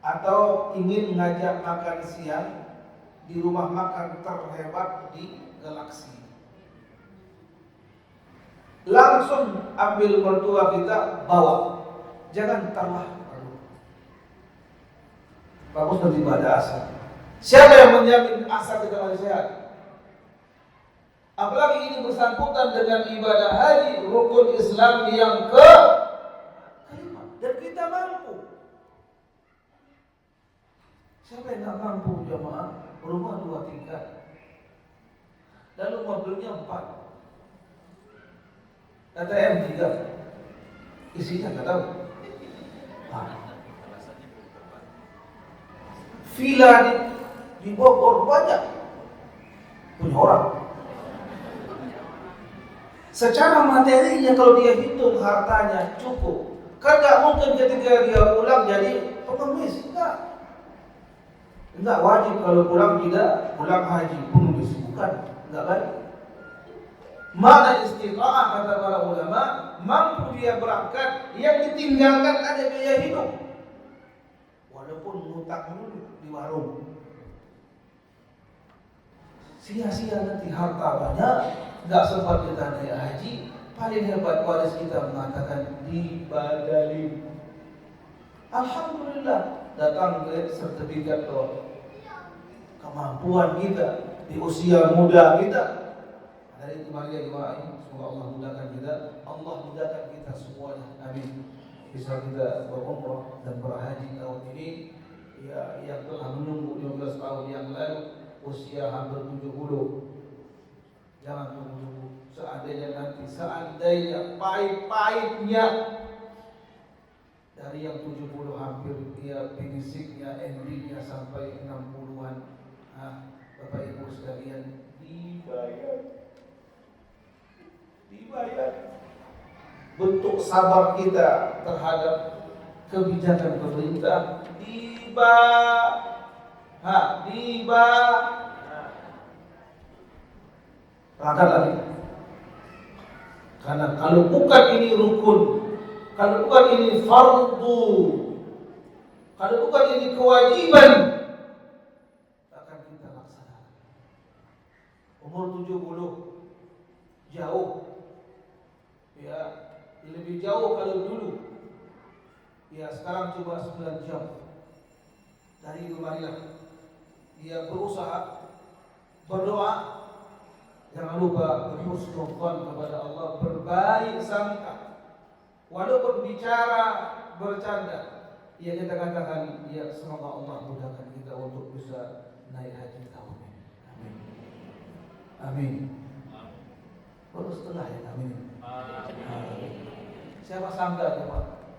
atau ingin ngajak makan siang di rumah makan terhebat di galaksi. Langsung ambil mertua kita, bawa. Jangan tambah. Bagus nanti pada asal. Siapa yang menjamin asal kita masih sehat? Apalagi ini bersangkutan dengan ibadah haji, rukun Islam yang kelima, dan kita mampu. Siapa yang tak mampu jamaah? Rumah 2 tingkat, lalu mobilnya 4, ATM 3, isinya nggak tahu. Villa di Bogor banyak punya orang. Secara materinya kalau dia hitung hartanya cukup. Kan nggak mungkin ketika dia pulang jadi pengemis, enggak wajib kalau pulang haji pengemis, bukan, enggak baik. Mana istiqamah kata para ulama, mampu dia berangkat, yang ditinggalkan ada biaya hidup. Walaupun ngutang dulu di warung. Sia-sia nanti harta banyak, enggak sempat kita naik haji. Paling hebat waris kita mengatakan dibadalin. Alhamdulillah, datang ke sertifikat kemampuan kita di usia muda kita. Dari itu mari doain semoga Allah mudahkan kita, Allah mudahkan kita semuanya. Amin. Bisa kita berumrah dan berhaji tahun ini, ya yang telah menunggu 15 tahun yang lalu usia hampir 70. Jangan tunggu. Seandainya pahit-pahitnya dari yang 70 hampir fisiknya, endingnya sampai 60-an. Bapak Ibu sekalian, dibayar. Bentuk sabar kita terhadap kebijakan pemerintah angkat lagi. Karena kalau bukan ini rukun, kalau bukan ini fardu, kalau bukan ini kewajiban, akan kita laksanakan. Umur 70 jauh, ya lebih jauh kalau dulu. Ya sekarang coba 9 jam. Dari itu marilah dia berusaha, berdoa. Jangan lupa berhusnuzan kepada Allah, berbaik sangka. Walaupun bicara bercanda, ya kita katakan, ya semoga Allah mudahkan kita untuk bisa naik haji tahun ini. Amin. Amin. Baru setengah ya, amin. Siapa sangka coba?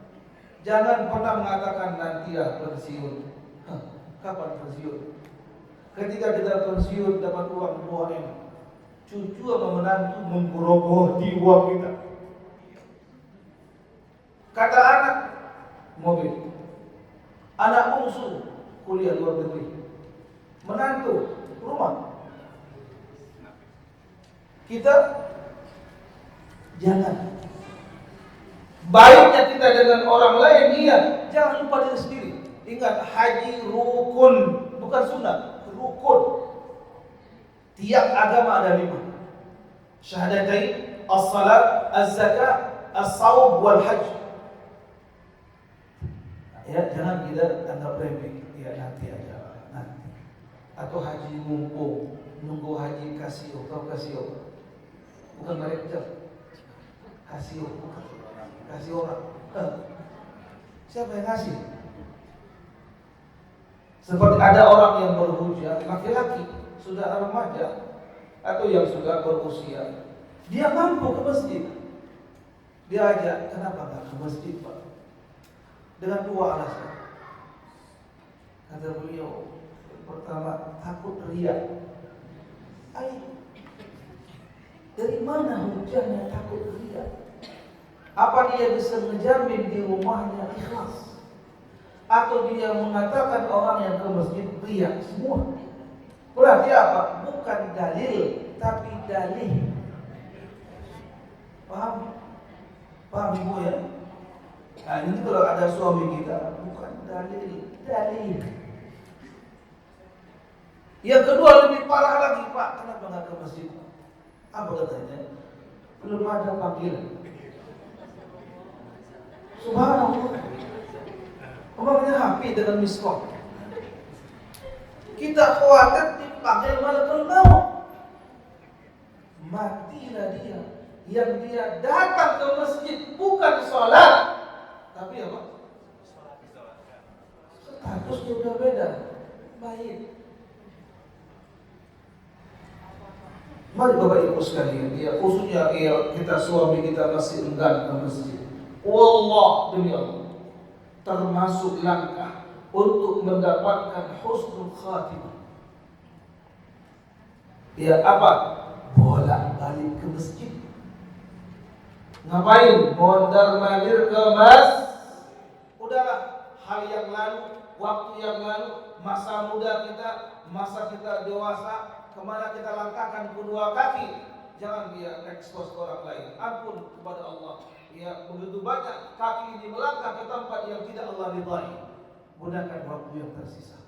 Jangan pernah mengatakan nanti ya pensiun. Kapan pensiun? Ketika kita pensiun dapat uang 2 M, cucu sama menantu menggerogoti uang kita. Kata anak, mobil. Anak bungsu kuliah luar negeri. Menantu rumah. Kita jangan. Baiknya kita dengan orang lain, iya. Jangan lupa diri sendiri. Ingat, haji rukun, bukan sunnah, rukun. Tiap agama ada 5. Syahadatain, as-salat, az-zakat, as-saum, wal hajj. Ya, jangan kita anggap remeh. Ya nanti aja, nanti. Atau haji mumpung, nunggu haji kasio, kau kasio. Bukan mereka, kasio, kasih orang. Siapa yang kasih? Seperti ada orang yang berhujah, laki-laki sudah remaja atau yang sudah berusia, dia mampu ke masjid. Dia ajak, kenapa nggak ke masjid, Pak? Dengan 2 alasan. Kata beliau, pertama, takut riya. Dari mana hujahnya takut riya? Apa dia bisa menjamin di rumahnya ikhlas? Atau dia mengatakan orang yang ke masjid riya semua? Berarti apa? Bukan dalil, tapi dalih. Paham? Paham ibu ya? Nah ini kalau ada suami kita, bukan dalil, dalih. Yang kedua lebih parah lagi, Pak, kenapa nggak ke masjid? Apa katanya? Belum ada panggilan. Subhanallah. Omongnya happy dengan miskot. Kita khawatir dipanggil malaikat maut. Matilah dia. Yang dia datang ke masjid bukan sholat, tapi apa? Statusnya udah beda. Baik. Mari Bapak Ibu sekalian, ya khususnya kita suami kita masih enggan ke masjid. Wallah, demi Allah, termasuk langkah untuk mendapatkan husnul khatimah. Ya apa? Bolak-balik ke masjid. Ngapain? Mondar-mandir ke udahlah, hal yang lalu, waktu yang lalu, masa muda kita, masa kita dewasa, kemana kita langkahkan kedua kaki. Jangan dia ekspos ke orang lain. Ampun kepada Allah. Ya, begitu banyak kaki ini melangkah ke tempat yang tidak Allah ridhai. Gunakan waktu yang tersisa.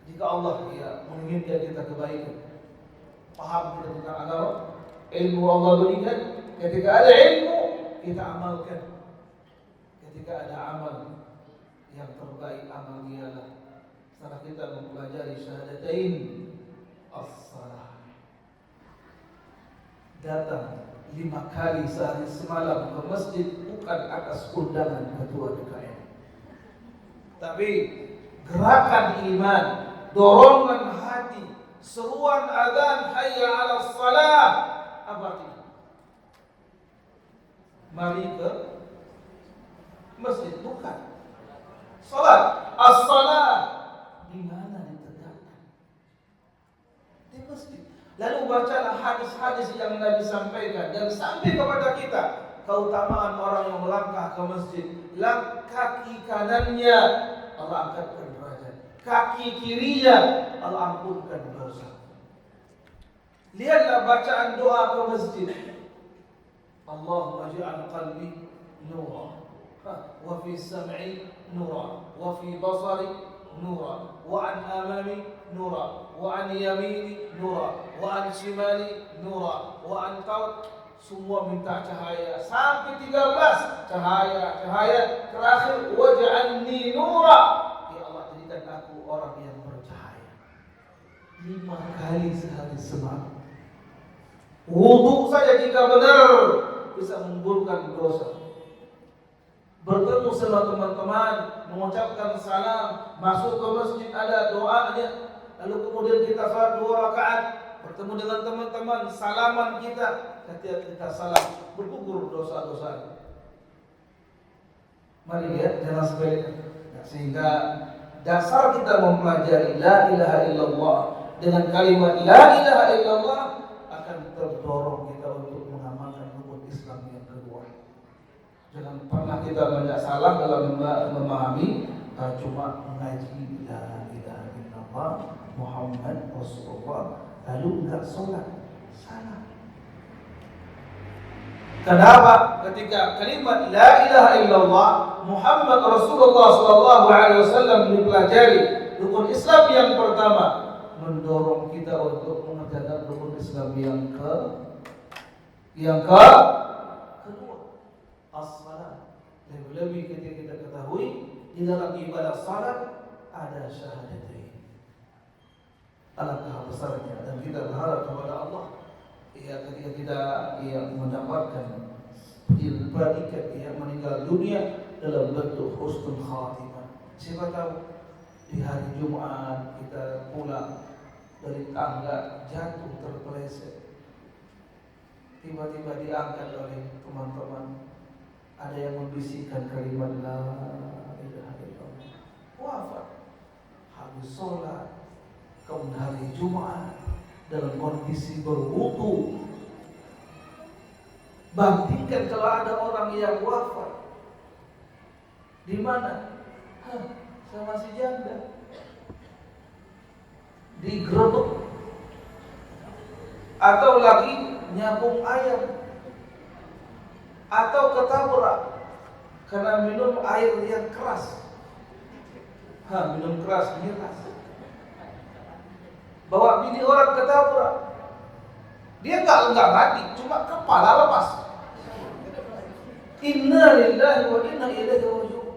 Jika Allah menginginkan kita kebaikan, paham kita tentang agama, ilmu Allah berikan. Ketika ada ilmu, kita amalkan. Ketika ada amal, yang terbaik amal ialah setelah kita mempelajari syahadatain as-salah, datang 5 kali sehari semalam ke masjid bukan atas undangan ketua DKM, tapi gerakan iman, dorongan hati, seruan azan hayya 'alas shalah. Apa artinya? Mari ke masjid, bukan salat. As-salah di mana ditegakkan? Di masjid. Lalu bacalah hadis-hadis yang Nabi sampaikan dan sampai kepada kita keutamaan orang yang melangkah ke masjid. Kaki kanannya Allah angkatkan derajat, kaki kirinya Allah ampunkan dosa. Lihatlah bacaan doa ke masjid. Allahumma ja'al qalbi nura, wa fi sam'i nura, wa fi basari nura, wa an amami nura, wa an yamini nura, wa an shimali nura, wa an taut. Semua minta cahaya sampai 13 cahaya terakhir waj'alni nura. Ya Allah, jadikan aku orang yang bercahaya. 5 kali sehari semalam. Wudu saja jika benar bisa menggugurkan dosa. Bertemu sama teman-teman, mengucapkan salam, masuk ke masjid ada doanya, lalu kemudian kita salat 2 rakaat, bertemu dengan teman-teman, salaman kita, setiap kita salam bergugur dosa-dosa. Mari lihat, jangan sepelekan. Nah, sehingga dasar kita mempelajari la ilaha illallah dengan kalimat la ilaha illallah akan terdorong kita untuk mengamalkan rukun Islam yang kedua. Jangan pernah kita banyak salah dalam memahami cuma mengaji la ilaha illallah Muhammad Rasulullah lalu enggak sholat. Salah. Kenapa? Ketika kalimat la ilaha illallah Muhammad Rasulullah sallallahu alaihi wasallam dipelajari, rukun Islam yang pertama mendorong kita untuk mengerjakan rukun Islam yang kedua, as-salat. Lebih-lebih ketika kita ketahui di dalam ibadah salat ada syahadatain. Alangkah besarnya dan kita berharap kepada Allah ketika kita mendapatkan predikat meninggal dunia dalam bentuk husnul khatimah. Siapa tahu di hari Jumat kita pulang dari tangga jatuh terpeleset, tiba-tiba diangkat oleh teman-teman, ada yang membisikkan kalimat la ilaha illallah, wafat habis sholat kemudian hari Jumat dalam kondisi berwudu. Bandingkan kalau ada orang yang wafat di mana? Saya masih janda, digerebek atau lagi nyambung ayam atau ketabrak karena minum air yang keras. Minum keras miras. Bawa bini orang ketabrak, dia enggak mati, cuma kepala lepas. Inna lillahi wa inna ilaihi raji'un.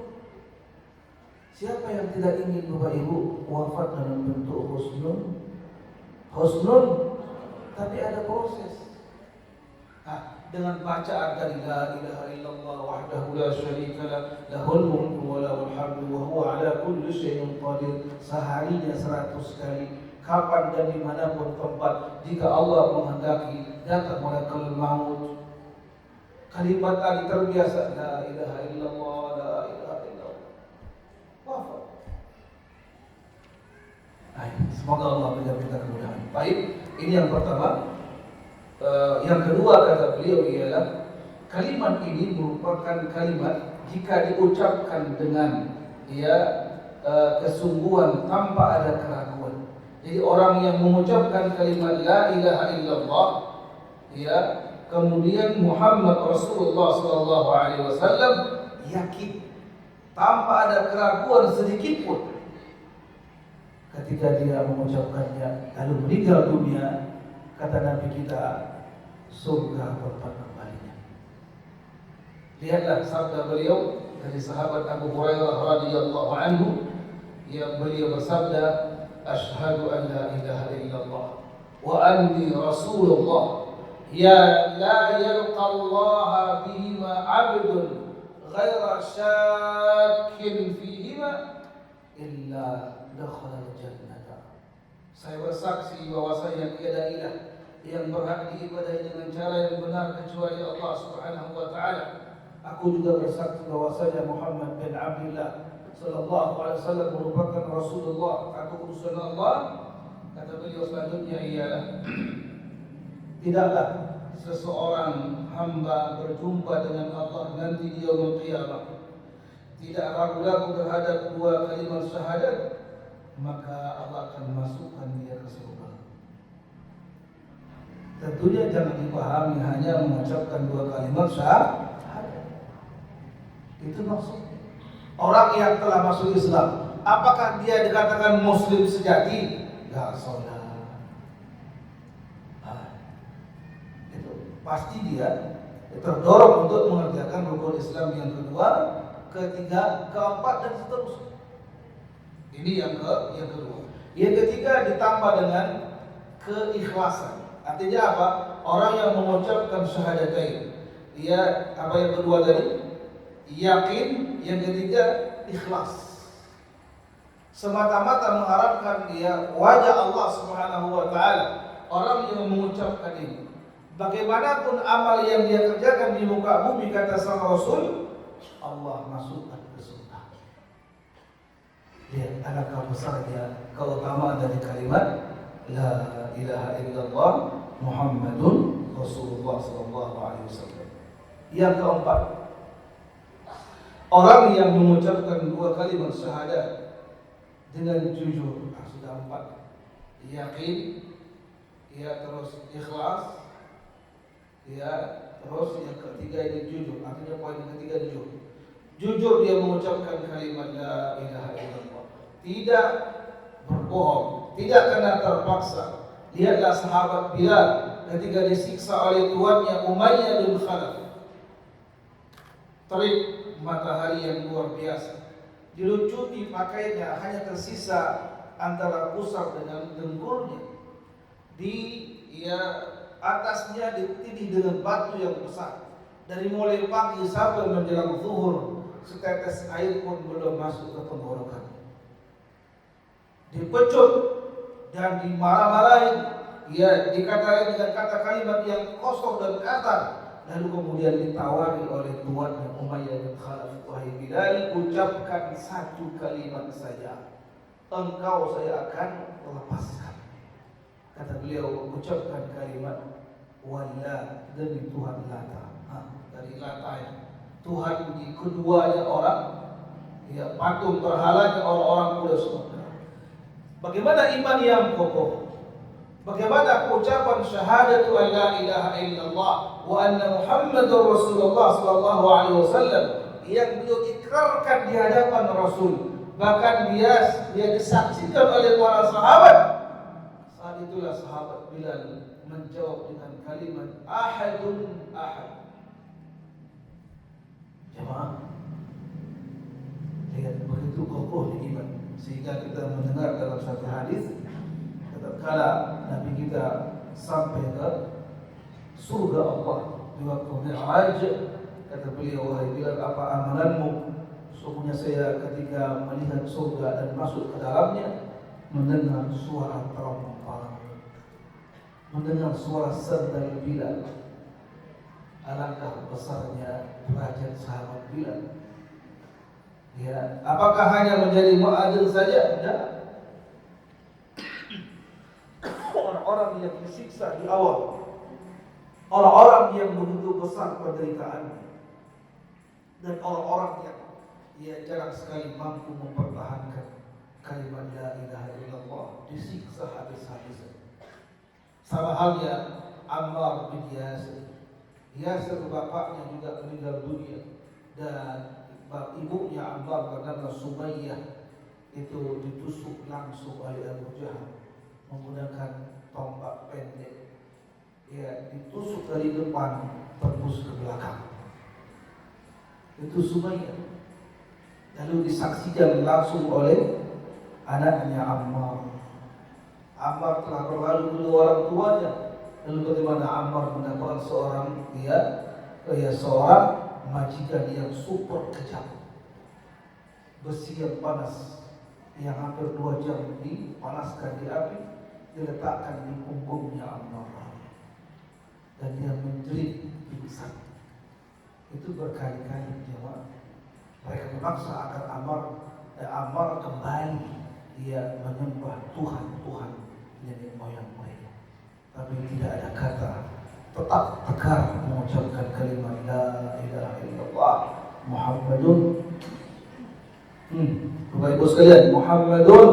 Siapa yang tidak ingin Bapak Ibu wafat dalam bentuk husnul, tapi ada proses. Dengan bacaan dari la ilaha illallah wahdahu la syarika lah, lahul mulku wa lahul hamdu wa huwa ala kulli syai'in qadir, seharinya 100 kali. Kapan dan dimanapun tempat, jika Allah menghendaki datang malaikat maut, kalimat tadi terbiasa la ilaha illallah, la ilaha illallah, wafat. Semoga Allah berikan kita kemudahan. Baik, ini yang pertama. Yang kedua kata beliau ialah kalimat ini merupakan kalimat jika diucapkan dengan kesungguhan tanpa ada keraguan. Jadi orang yang mengucapkan kalimat la ilaha illallah kemudian Muhammad Rasulullah sallallahu alaihi wasallam yakin tanpa ada keraguan sedikit pun ketika dia mengucapkannya lalu meninggal dunia, kata Nabi kita, surga tempat kembalinya. Lihatlah sabda beliau dari sahabat Abu Hurairah radhiyallahu anhu yang beliau bersabda, asyhadu an la ilaha illallah wa anni rasulullah ya la yalqa Allah bihima 'abdun ghaira syakkin fihima illa dakhala al-jannah. Saya bersaksi bahwasanya tiada ilah yang berhak diibadahi dengan cara yang benar kecuali Allah Subhanahu wa taala. Aku juga bersaksi bahwasanya Muhammad bin Abdullah sallallahu alaihi wasallam merupakan Rasulullah atau utusan Allah. Kata beliau selanjutnya ialah tidaklah seseorang hamba berjumpa dengan Allah nanti di yaumul qiyamah tidak ragu-ragu terhadap dua kalimat syahadat, maka Allah akan masukkan dia ke surga. Tentunya jangan dipahami hanya mengucapkan dua kalimat syahadat. Itu maksudnya. Orang yang telah masuk Islam, apakah dia dikatakan Muslim sejati? Enggak, saudara. Itu pasti dia terdorong untuk mengerjakan rukun Islam yang kedua, ketiga, keempat dan seterusnya. Ini yang kedua. Yang ketiga ditambah dengan keikhlasan. Artinya apa? Orang yang mengucapkan syahadatain, dia apa yang kedua tadi? Yakin. Yang ketiga ikhlas. Semata-mata mengharapkan dia wajah Allah Subhanahu wa taala. Orang yang mengucapkan ini, bagaimanapun amal yang dia kerjakan di muka bumi, kata sang Rasul, Allah masukkan Lihat alangkah besarnya keutamaan dari kalimat La ilaha illallah Muhammadun Rasulullah sallallahu alaihi wasallam. Yang keempat, orang yang mengucapkan dua kalimat syahadat dengan jujur. Sudah empat. Yakin, terus ikhlas, terus yang ketiga ini jujur. Artinya poin yang ketiga jujur. Jujur dia mengucapkan kalimat La ilaha illallah, tidak berbohong, tidak karena terpaksa. Lihatlah sahabat Bilal ketika disiksa oleh tuannya Umayyah bin Khalaf. Terik matahari yang luar biasa, dilucuti pakaiannya, hanya tersisa antara pusar dengan dengkulnya. Atasnya ditindih dengan batu yang besar. Dari mulai pagi sampai menjelang zuhur, setetes air pun belum masuk ke tenggorokan. Dipecut dan dimarah-marahin, dikatakan dengan kata kalimat yang kotor dan kasar. Lalu kemudian ditawari oleh tuannya Umayyah bin Khalaf, wahai Bilal, ucapkan satu kalimat saja, engkau saya akan lepaskan. Kata beliau, ucapkan kalimat Wallah, demi Tuhan Lata. Dari Lata ya, Tuhan di keduanya orang, patung berhalanya orang-orang kuda Sumatera. Bagaimana iman yang kokoh? Bagaimana ucapan syahadatu an la ilaha illallah wa anna Muhammadur Rasulullah sallallahu alaihi wasallam yang beliau ikrarkan di hadapan Rasul, bahkan dia disaksikan oleh para sahabat. Saat itulah sahabat Bilal menjawab dengan kalimat ahadun ahad. Jemaah, lihat begitu kokoh iman, sehingga kita mendengar dalam satu hadis, tatkala Nabi kita sampai ke surga Allah di waktu Mi'raj, kata beliau, wahai Bilal, apa amalanmu? Sungguhnya saya ketika melihat surga dan masuk ke dalamnya, mendengar suara trompet, mendengar suara sandal Bilal. Alangkah besarnya derajat sahabat Bilal. Apakah hanya menjadi muadzin saja? Tidak. Orang-orang yang disiksa di awal, orang-orang yang begitu besar penderitaannya, dan orang-orang yang jarang sekali mampu mempertahankan kalimat La ilaha illallah, disiksa habis-habisan. Sama halnya Ammar bin Yasir. Yasir bapaknya juga meninggal dunia, dan ibunya Ammar bernama Sumayyah itu ditusuk langsung oleh Abu Jahal menggunakan tombak pendek. Ditusuk dari depan, tembus ke belakang. Itu Sumayyah. Lalu disaksikan langsung oleh anaknya Ammar. Ammar telah berlalu kedua orang tuanya. Lalu bagaimana Ammar mendapatkan seorang majikan yang super kejam, besi yang panas yang hampir 2 jam dipanaskan di api, diletakkan di punggungnya Ammar, dan dia menjerit pingsan. Itu berkali-kali jemaah. Mereka memaksa agar Ammar kembali dia menyembah Tuhan nenek moyang mereka. Tapi tidak ada kata, tetap tegar mengucapkan kalimat La ilaha illallah Muhammadun. Bapak Ibu sekalian, Muhammadun.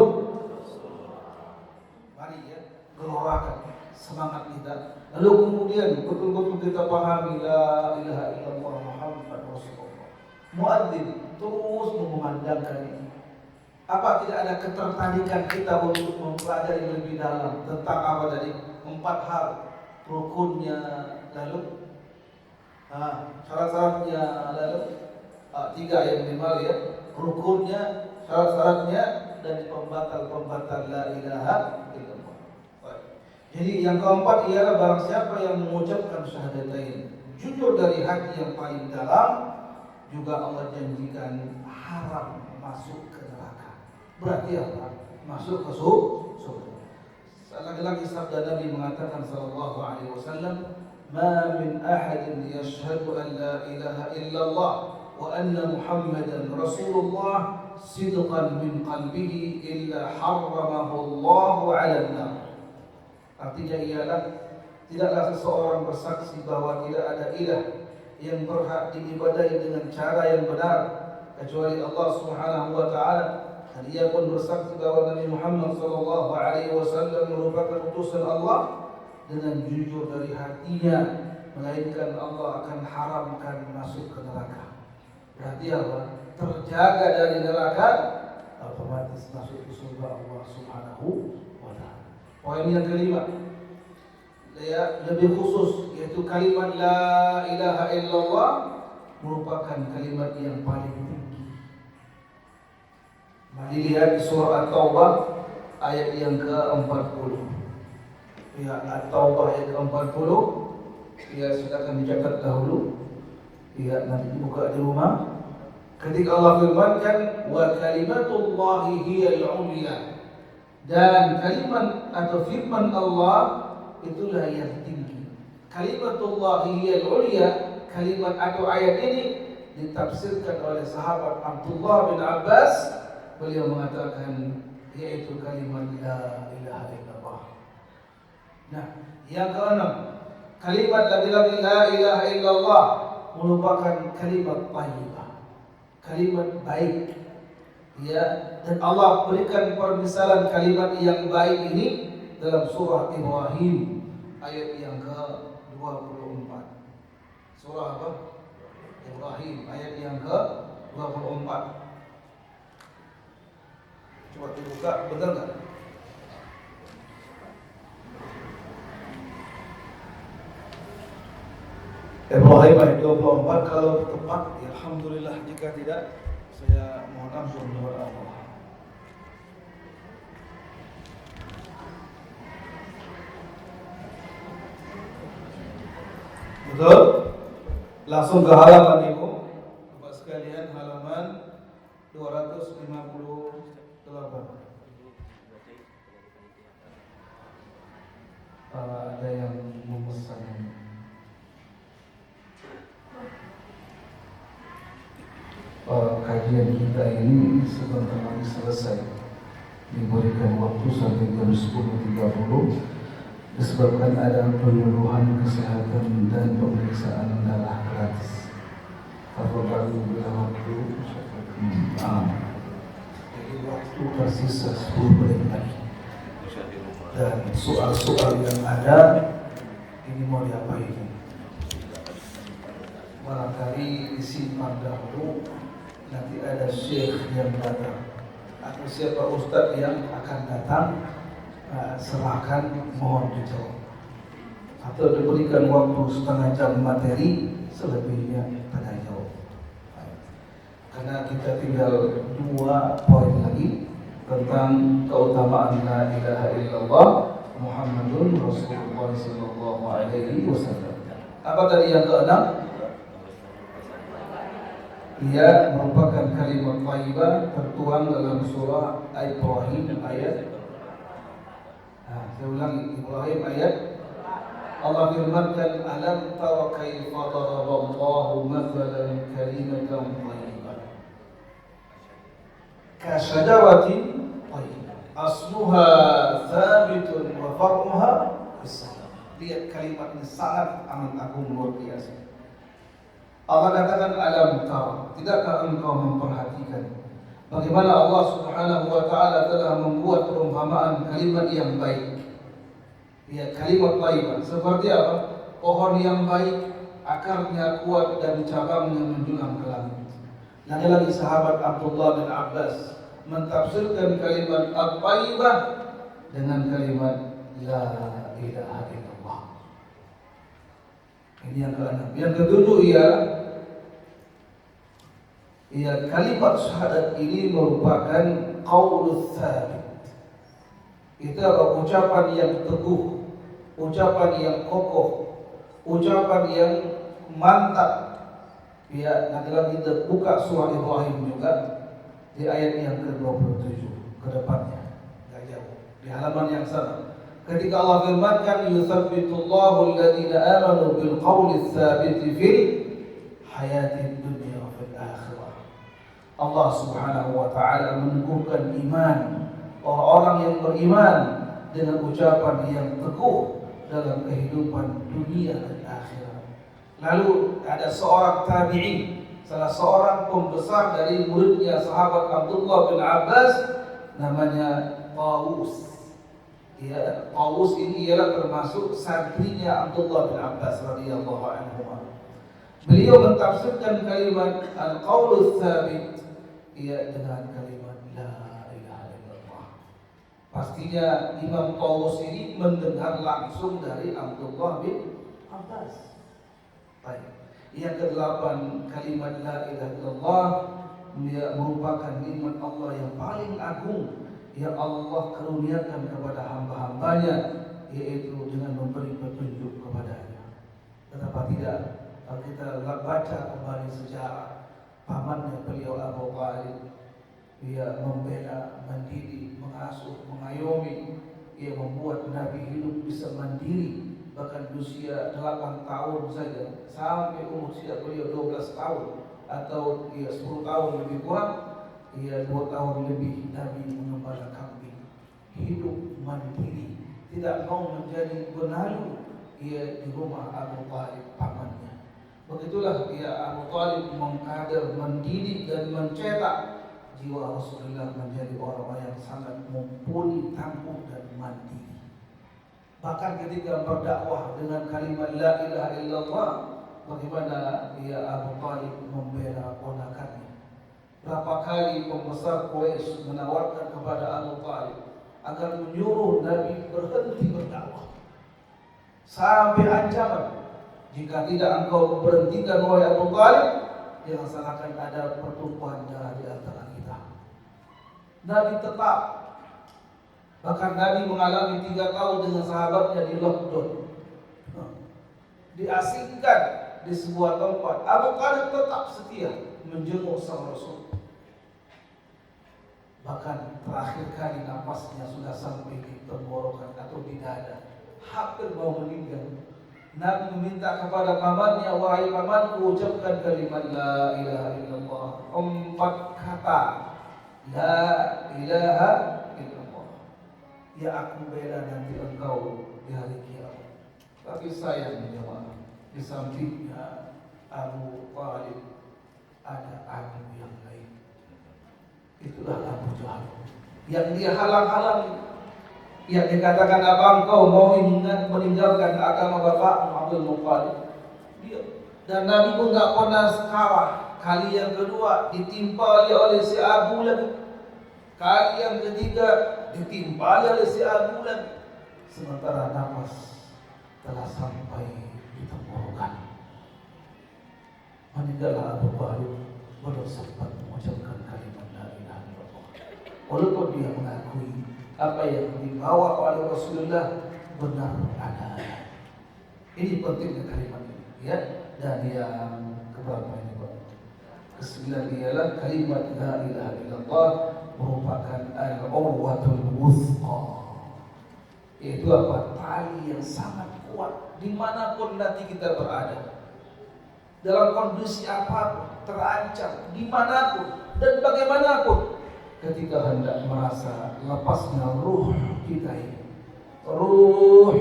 Mari gelorakan semangat kita. Lalu kemudian betul-betul kita pahami La ilaha illallah Muhammad Rasulullah. Muadzin terus mengumandangkan ini. Apa tidak ada ketertarikan kita untuk mempelajari lebih dalam tentang apa tadi? 4 hal rukunnya, lalu syarat-syaratnya, lalu 3 yang minimal rukunnya, syarat-syaratnya, dan pembatal-pembatal La ilaha illallah. Jadi yang keempat ialah barang siapa yang mengucapkan syahadatain jujur dari hati yang paling dalam, juga Allah janjikan haram masuk ke neraka. Berarti apa? Masuk ke surga. Lagi-lagi sabda Nabi mengatakan sallallahu alaihi wasallam, "Ma min ahadin yashhadu an la ilaha illallah wa wa anna Muhammadan Rasulullah sidqan min qalbihi illa harramahu Allah 'ala an-nar. Artinya ialah tidaklah seseorang bersaksi bahwa tidak ada ilah yang berhak diibadahi dengan cara yang benar kecuali Allah Subhanahu wa taala, dan ia pun bersaksi bahwa Nabi Muhammad sallallahu alaihi wasallam merupakan utusan Allah dengan jujur dari hatinya, melainkan Allah akan haramkan masuk ke neraka. Berarti apa? Terjaga dari neraka, otomatis masuk ke surga Allah Subhanahu wa taala. Poin yang kelima, lebih khusus, yaitu kalimat la ilaha illallah merupakan kalimat yang paling tinggi. Mari lihat surah At-Taubah ayat yang ke-40. Ya, At-Taubah ayat ke-40. Ya, silakan dicatat dahulu. Ya, nanti dibuka di rumah. Ketika Allah firmankan wa kalimatullahi hiyal ulya, dan kalimat atau firman Allah itulah yang tinggi. Kalimatullah hiyal ulya, kalimat atau ayat ini ditafsirkan oleh sahabat Abdullah bin Abbas. Beliau mengatakan yaitu kalimat la ilaha illallah. Nah, yang keenam, kalimat la ilaha illallah merupakan kalimat thayyibah, kalimat baik. Ya, dan Allah berikan permisalan kalimat yang baik ini dalam surah Ibrahim ayat yang ke-24. Surah apa? Ibrahim ayat yang ke-24. Coba dibuka, benar enggak? Ibrahim ayat 24, kalau tepat ya alhamdulillah, jika tidak saya mohon ampun kepada Allah. Betul? Langsung ke halaman Ibu Bapak sekalian, halaman 258. Ada yang memesan kajian kita ini sebentar lagi selesai, diberikan waktu sampai jam 10.30 disebabkan ada penyuluhan kesehatan dan pemeriksaan darah gratis. Apabila waktu jadi waktu tersisa 10 menit lagi, dan soal-soal yang ada ini mau diapain? Barangkali disimpan dahulu, nanti ada syekh yang datang atau siapa ustaz yang akan datang, serahkan, mohon dijawab, atau diberikan waktu setengah jam materi, selebihnya tanya jawab. Karena kita tinggal 2 poin lagi tentang keutamaan la ilaha illallah Muhammadun Rasulullah sallallahu alaihi wasallam. Apa tadi yang keenam? Ia merupakan kalimat thayyibah tertuang dalam surah Ibrahim ayat. Saya ulangi, Ibrahim ayat. Allah firmankan, alam tara kaifa daraballahu mathalan kalimatan thayyibah ka syajaratin thayyibah asluha thabitun wa far'uha fis-sama. Lihat kalimat ini sangat amat agung, luar biasa. Allah katakan alam tara, tidakkah engkau memperhatikan bagaimana Allah Subhanahu wa taala telah membuat perumpamaan kalimat yang baik. Ya, kalimat thayyibah seperti apa? Pohon yang baik, akarnya kuat dan cabangnya menjulang ke langit. Lagi-lagi sahabat Abdullah bin Abbas mentafsirkan kalimat at-thayyibah dengan kalimat la ilaha illallah. Ini yang keenam. Yang ketujuh ia kalimat syahadat ini merupakan qaulus tsabit. Itu adalah ucapan yang teguh, ucapan yang kokoh, ucapan yang mantap. Ya, nanti lagi kita buka surah Ibrahim juga di ayat yang ke-27 ke depannya. Enggak jauh. Di halaman yang sama. Ketika Allah firmankan yutsabbitullahu alladziina aamanu bil qawli tsabiti fil hayatid dunya wa fil akhirah. Allah Subhanahu wa taala meneguhkan iman orang-orang yang beriman dengan ucapan yang teguh dalam kehidupan dunia dan akhirat. Lalu ada seorang tabi'in, salah seorang pembesar dari muridnya sahabat Abdullah bin Abbas, namanya Tawus. Ya, Tawus ini ialah termasuk santrinya Abdullah bin Abbas radhiyallahu anhu. Beliau mentafsirkan kalimat al-qaulus tsabit dengan kalimat la ilaha illallah. Pastinya Imam Tawus ini mendengar langsung dari Abdullah bin Abbas. Baik. Yang kedelapan, kalimat la ilaha illallah merupakan nikmat Allah yang paling agung yang Allah karuniakan kepada hamba-hambanya, yaitu dengan memberi petunjuk kepadanya. Kenapa tidak? Kalau kita baca kembali sejarah pamannya beliau Abu Talib, dia membela, mendidik, mengasuh, mengayomi, ia membuat Nabi hidup bisa mandiri, bahkan usia 8 tahun saja sampai usia beliau 12 tahun atau 10 tahun lebih kurang, 2 tahun lebih Nabi mengembala kambing, hidup mandiri, tidak mau menjadi benalu ia di rumah Abu Talib pamannya. Begitulah Abu Talib mengkader, mendidik dan mencetak jiwa Rasulullah menjadi orang yang sangat mumpuni, tangguh dan mandiri. Bahkan ketika berdakwah dengan kalimat la ilaha illallah, bagaimana Abu Talib membela ponakannya. Berapa kali pembesar Quraisy menawarkan kepada Abu Talib agar menyuruh Nabi berhenti berdakwah, sampai ancaman, jika tidak engkau berhentikan wahai Abu Talib, jangan salahkan ada pertumpahan darah di antara kita. Nabi tetap. Bahkan Nabi mengalami 3 tahun dengan sahabatnya di lockdown, diasingkan di sebuah tempat. Abu Talib tetap setia menjenguk sang Rasul. Bahkan terakhir kali napasnya sudah sampai di tenggorokan atau di dada, hampir mau meninggal. Nabi meminta kepada pamannya, wahai pamanku, ucapkan kalimat la ilaha illallah 4 kata. La ilaha illallah. Ya aku bela nanti engkau di hari kiamat. Tapi sayang jemaah, di sampingnya Abu Talib ada abu yang lain. Itulah Abu Jahal yang dia halang-halangi. Yang dikatakan, apa engkau mau meninggalkan agama bapakmu Abdul Muttalib? Dan Nabi pun tak pernah kalah. Kali yang kedua ditimpa oleh si Abu lagi. Kali yang ketiga ditimpa oleh si Abu lagi. Sementara nafas telah sampai di tenggorokan. Meninggallah Abu Talib belum sempat mengucapkan kalimat la ilaha illallah. Walaupun dia mengakui apa yang dibawa oleh Rasulullah benar adanya. Ini pentingnya kalimat ini, ya. Dan yang keberapa ini, Pak? Kesembilan ialah kalimat la ilaha illallah merupakan al-urwatul wuthqa. Itu apa? Tali yang sangat kuat dimanapun nanti kita berada, dalam kondisi apapun, terancam dimanapun dan bagaimanapun. Ketika hendak merasa lepasnya ruh kita ini, ruh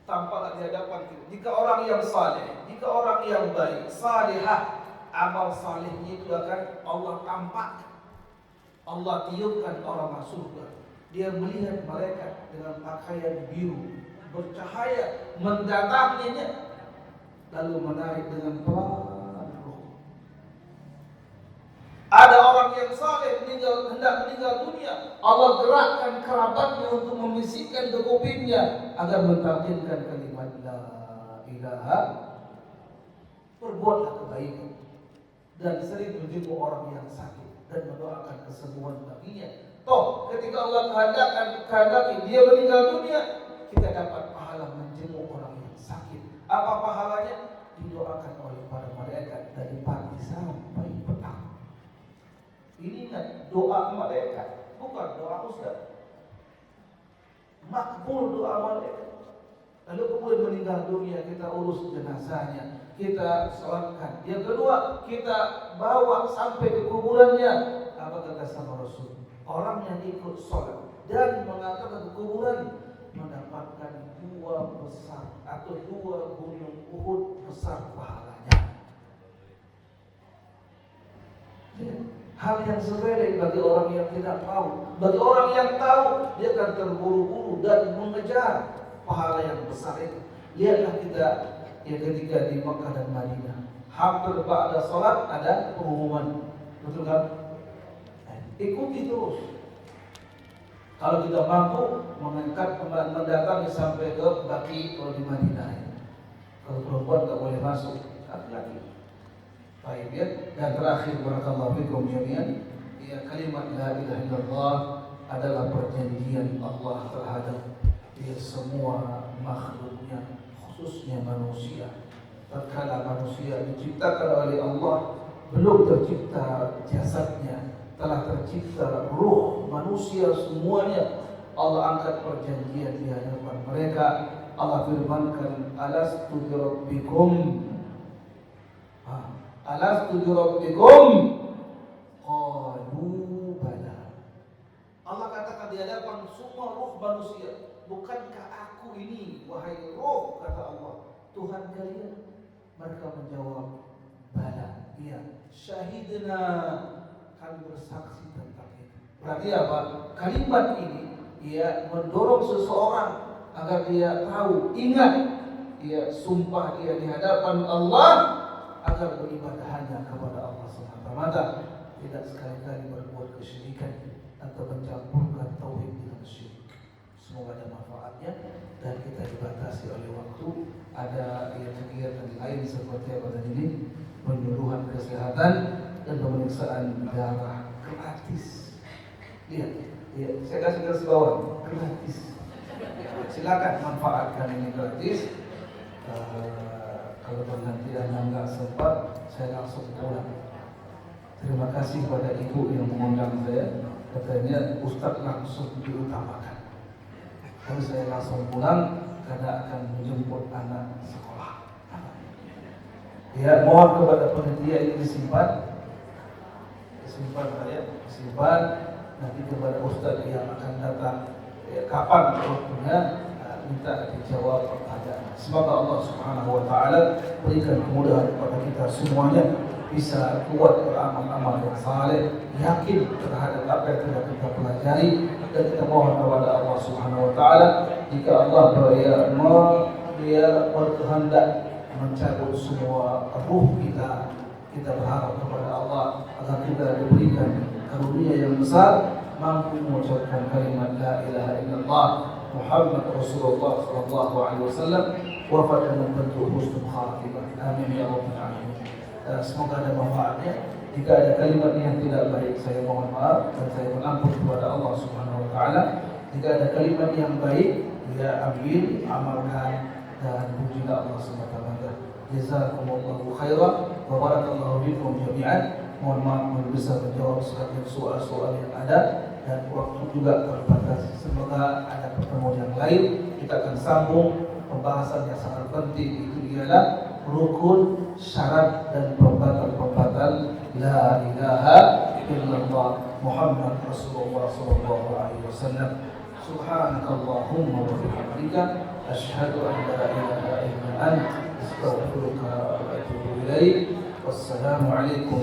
tampak di hadapan kita. Jika orang yang saleh, jika orang yang baik, salihah, amal salehnya itu akan Allah tampak, Allah tiupkan orang masuk surga. Dia melihat mereka dengan pakaian biru bercahaya mendatanginya, lalu menarik dengan pelan. Ada orang yang saleh hendak meninggal dunia, Allah gerakkan kerabatnya untuk membisikkan ke kupingnya agar mentalkinkan kalimat la ilaha. Perbuatlah kebaikan dan sering menjenguk orang yang sakit dan mendoakan kesembuhan baginya. Toh ketika Allah kehendaki dia meninggal dunia, kita dapat pahala menjenguk orang yang sakit. Apa pahalanya? Didoakan oleh para malaikat dari pagi sampai petang. Ini kan doa malaikat, bukan doa ustaz. Makbul doa malaikat. Lalu kemudian meninggal dunia, kita urus jenazahnya, kita salatkan. Yang kedua, kita bawa sampai ke kuburannya. Apa kata sama Rasul? Orang yang ikut salat dan mengantarkan ke kuburan mendapatkan 2 besar atau 2 gunung Uhud besar pahalanya. Hal yang sepele bagi orang yang tidak tahu. Bagi orang yang tahu, dia akan terburu-buru dan mengejar pahala yang besar itu. Lihatlah kita ketika di Makkah dan Madinah, hampir ba'da salat ada pengumuman, betul kan? Ikuti terus. Kalau kita mampu mendatangi sampai ke Baqi kalau di Madinah. Kalau perempuan tak boleh masuk, laki-laki. Baik ya. Dan terakhir, barakallahu fikum jami'an, ya, kalimat la ilaha illallah adalah perjanjian Allah terhadap semua makhluknya, khususnya manusia. Tatkala manusia diciptakan oleh Allah, belum tercipta jasadnya, telah tercipta ruh manusia semuanya. Allah angkat perjanjian di hadapan mereka. Allah firmankan, alastu bi rabbikum, alastu bi rabbikum, qalu bala. Allah katakan di hadapan semua ruh manusia, bukankah aku ini, wahai ruh, kata Allah, Tuhan kalian? Mereka menjawab, bala, iya, syahidna, kami bersaksi tentang itu. Berarti apa? Kalimat ini mendorong seseorang agar dia tahu, ingat, dia sumpah dia di hadapan Allah agar beribadah hanya kepada Allah semata-mata, tidak sekali-kali berbuat kesyirikan atau mencampurkan tauhid dengan syirik. Semoga ada manfaatnya dan kita dibatasi oleh waktu. Ada kegiatan lain seperti apa tadi ini, penyuluhan kesehatan dan pemeriksaan darah gratis. Lihat, saya kasih garis bawah, gratis. Silakan manfaatkan ini gratis. Kalau penantian nggak sempat, saya langsung pulang. Terima kasih pada ibu yang mengundang saya. Katanya Ustadz langsung diutamakan. Tapi saya langsung pulang karena akan menjemput anak sekolah. Ya, mohon kepada panitia ini disimpan saya, disimpan nanti kepada Ustadz yang akan datang. Kapan waktunya, minta dijawab pertanyaan. Semoga Allah Subhanahu wa taala berikan kemudahan kepada kita semuanya, bisa kuat beramal-amal yang saleh, yakin terhadap apa yang telah kita pelajari, dan kita mohon kepada Allah Subhanahu wa taala jika Allah berkehendak mencabut semua ruh kita, kita berharap kepada Allah agar kita diberikan karunia yang besar, mampu mengucapkan kalimat la ilaha illallah Muhammad Rasulullah sallallahu alaihi wasallam, wafat dengan bentuk husnul khatimah. Amin ya rabbal alamin. Semoga ada manfaatnya. Jika ada kalimat yang tidak baik, saya mohon maaf dan saya mengampun kepada Allah Subhanahu wa taala. Jika ada kalimat yang baik, dia ambil, amalkan dan pujilah Allah semata-mata. Jazakumullahu khairan wa barakallahu fikum jami'an. Mohon maaf belum bisa menjawab sebagian soal-soal yang ada dan waktu juga terbatas. Semoga ada pertemuan yang lain. Kita akan sambung pembahasan yang sangat penting, itu ialah rukun, syarat dan pembatal la ilaha illallah Muhammad Rasulullah sallallahu alaihi wasallam. Subhanakallahumma wa bihamdika asyhadu an la ilaha illa anta astaghfiruka wa atubu ilaik. Wassalamu alaikum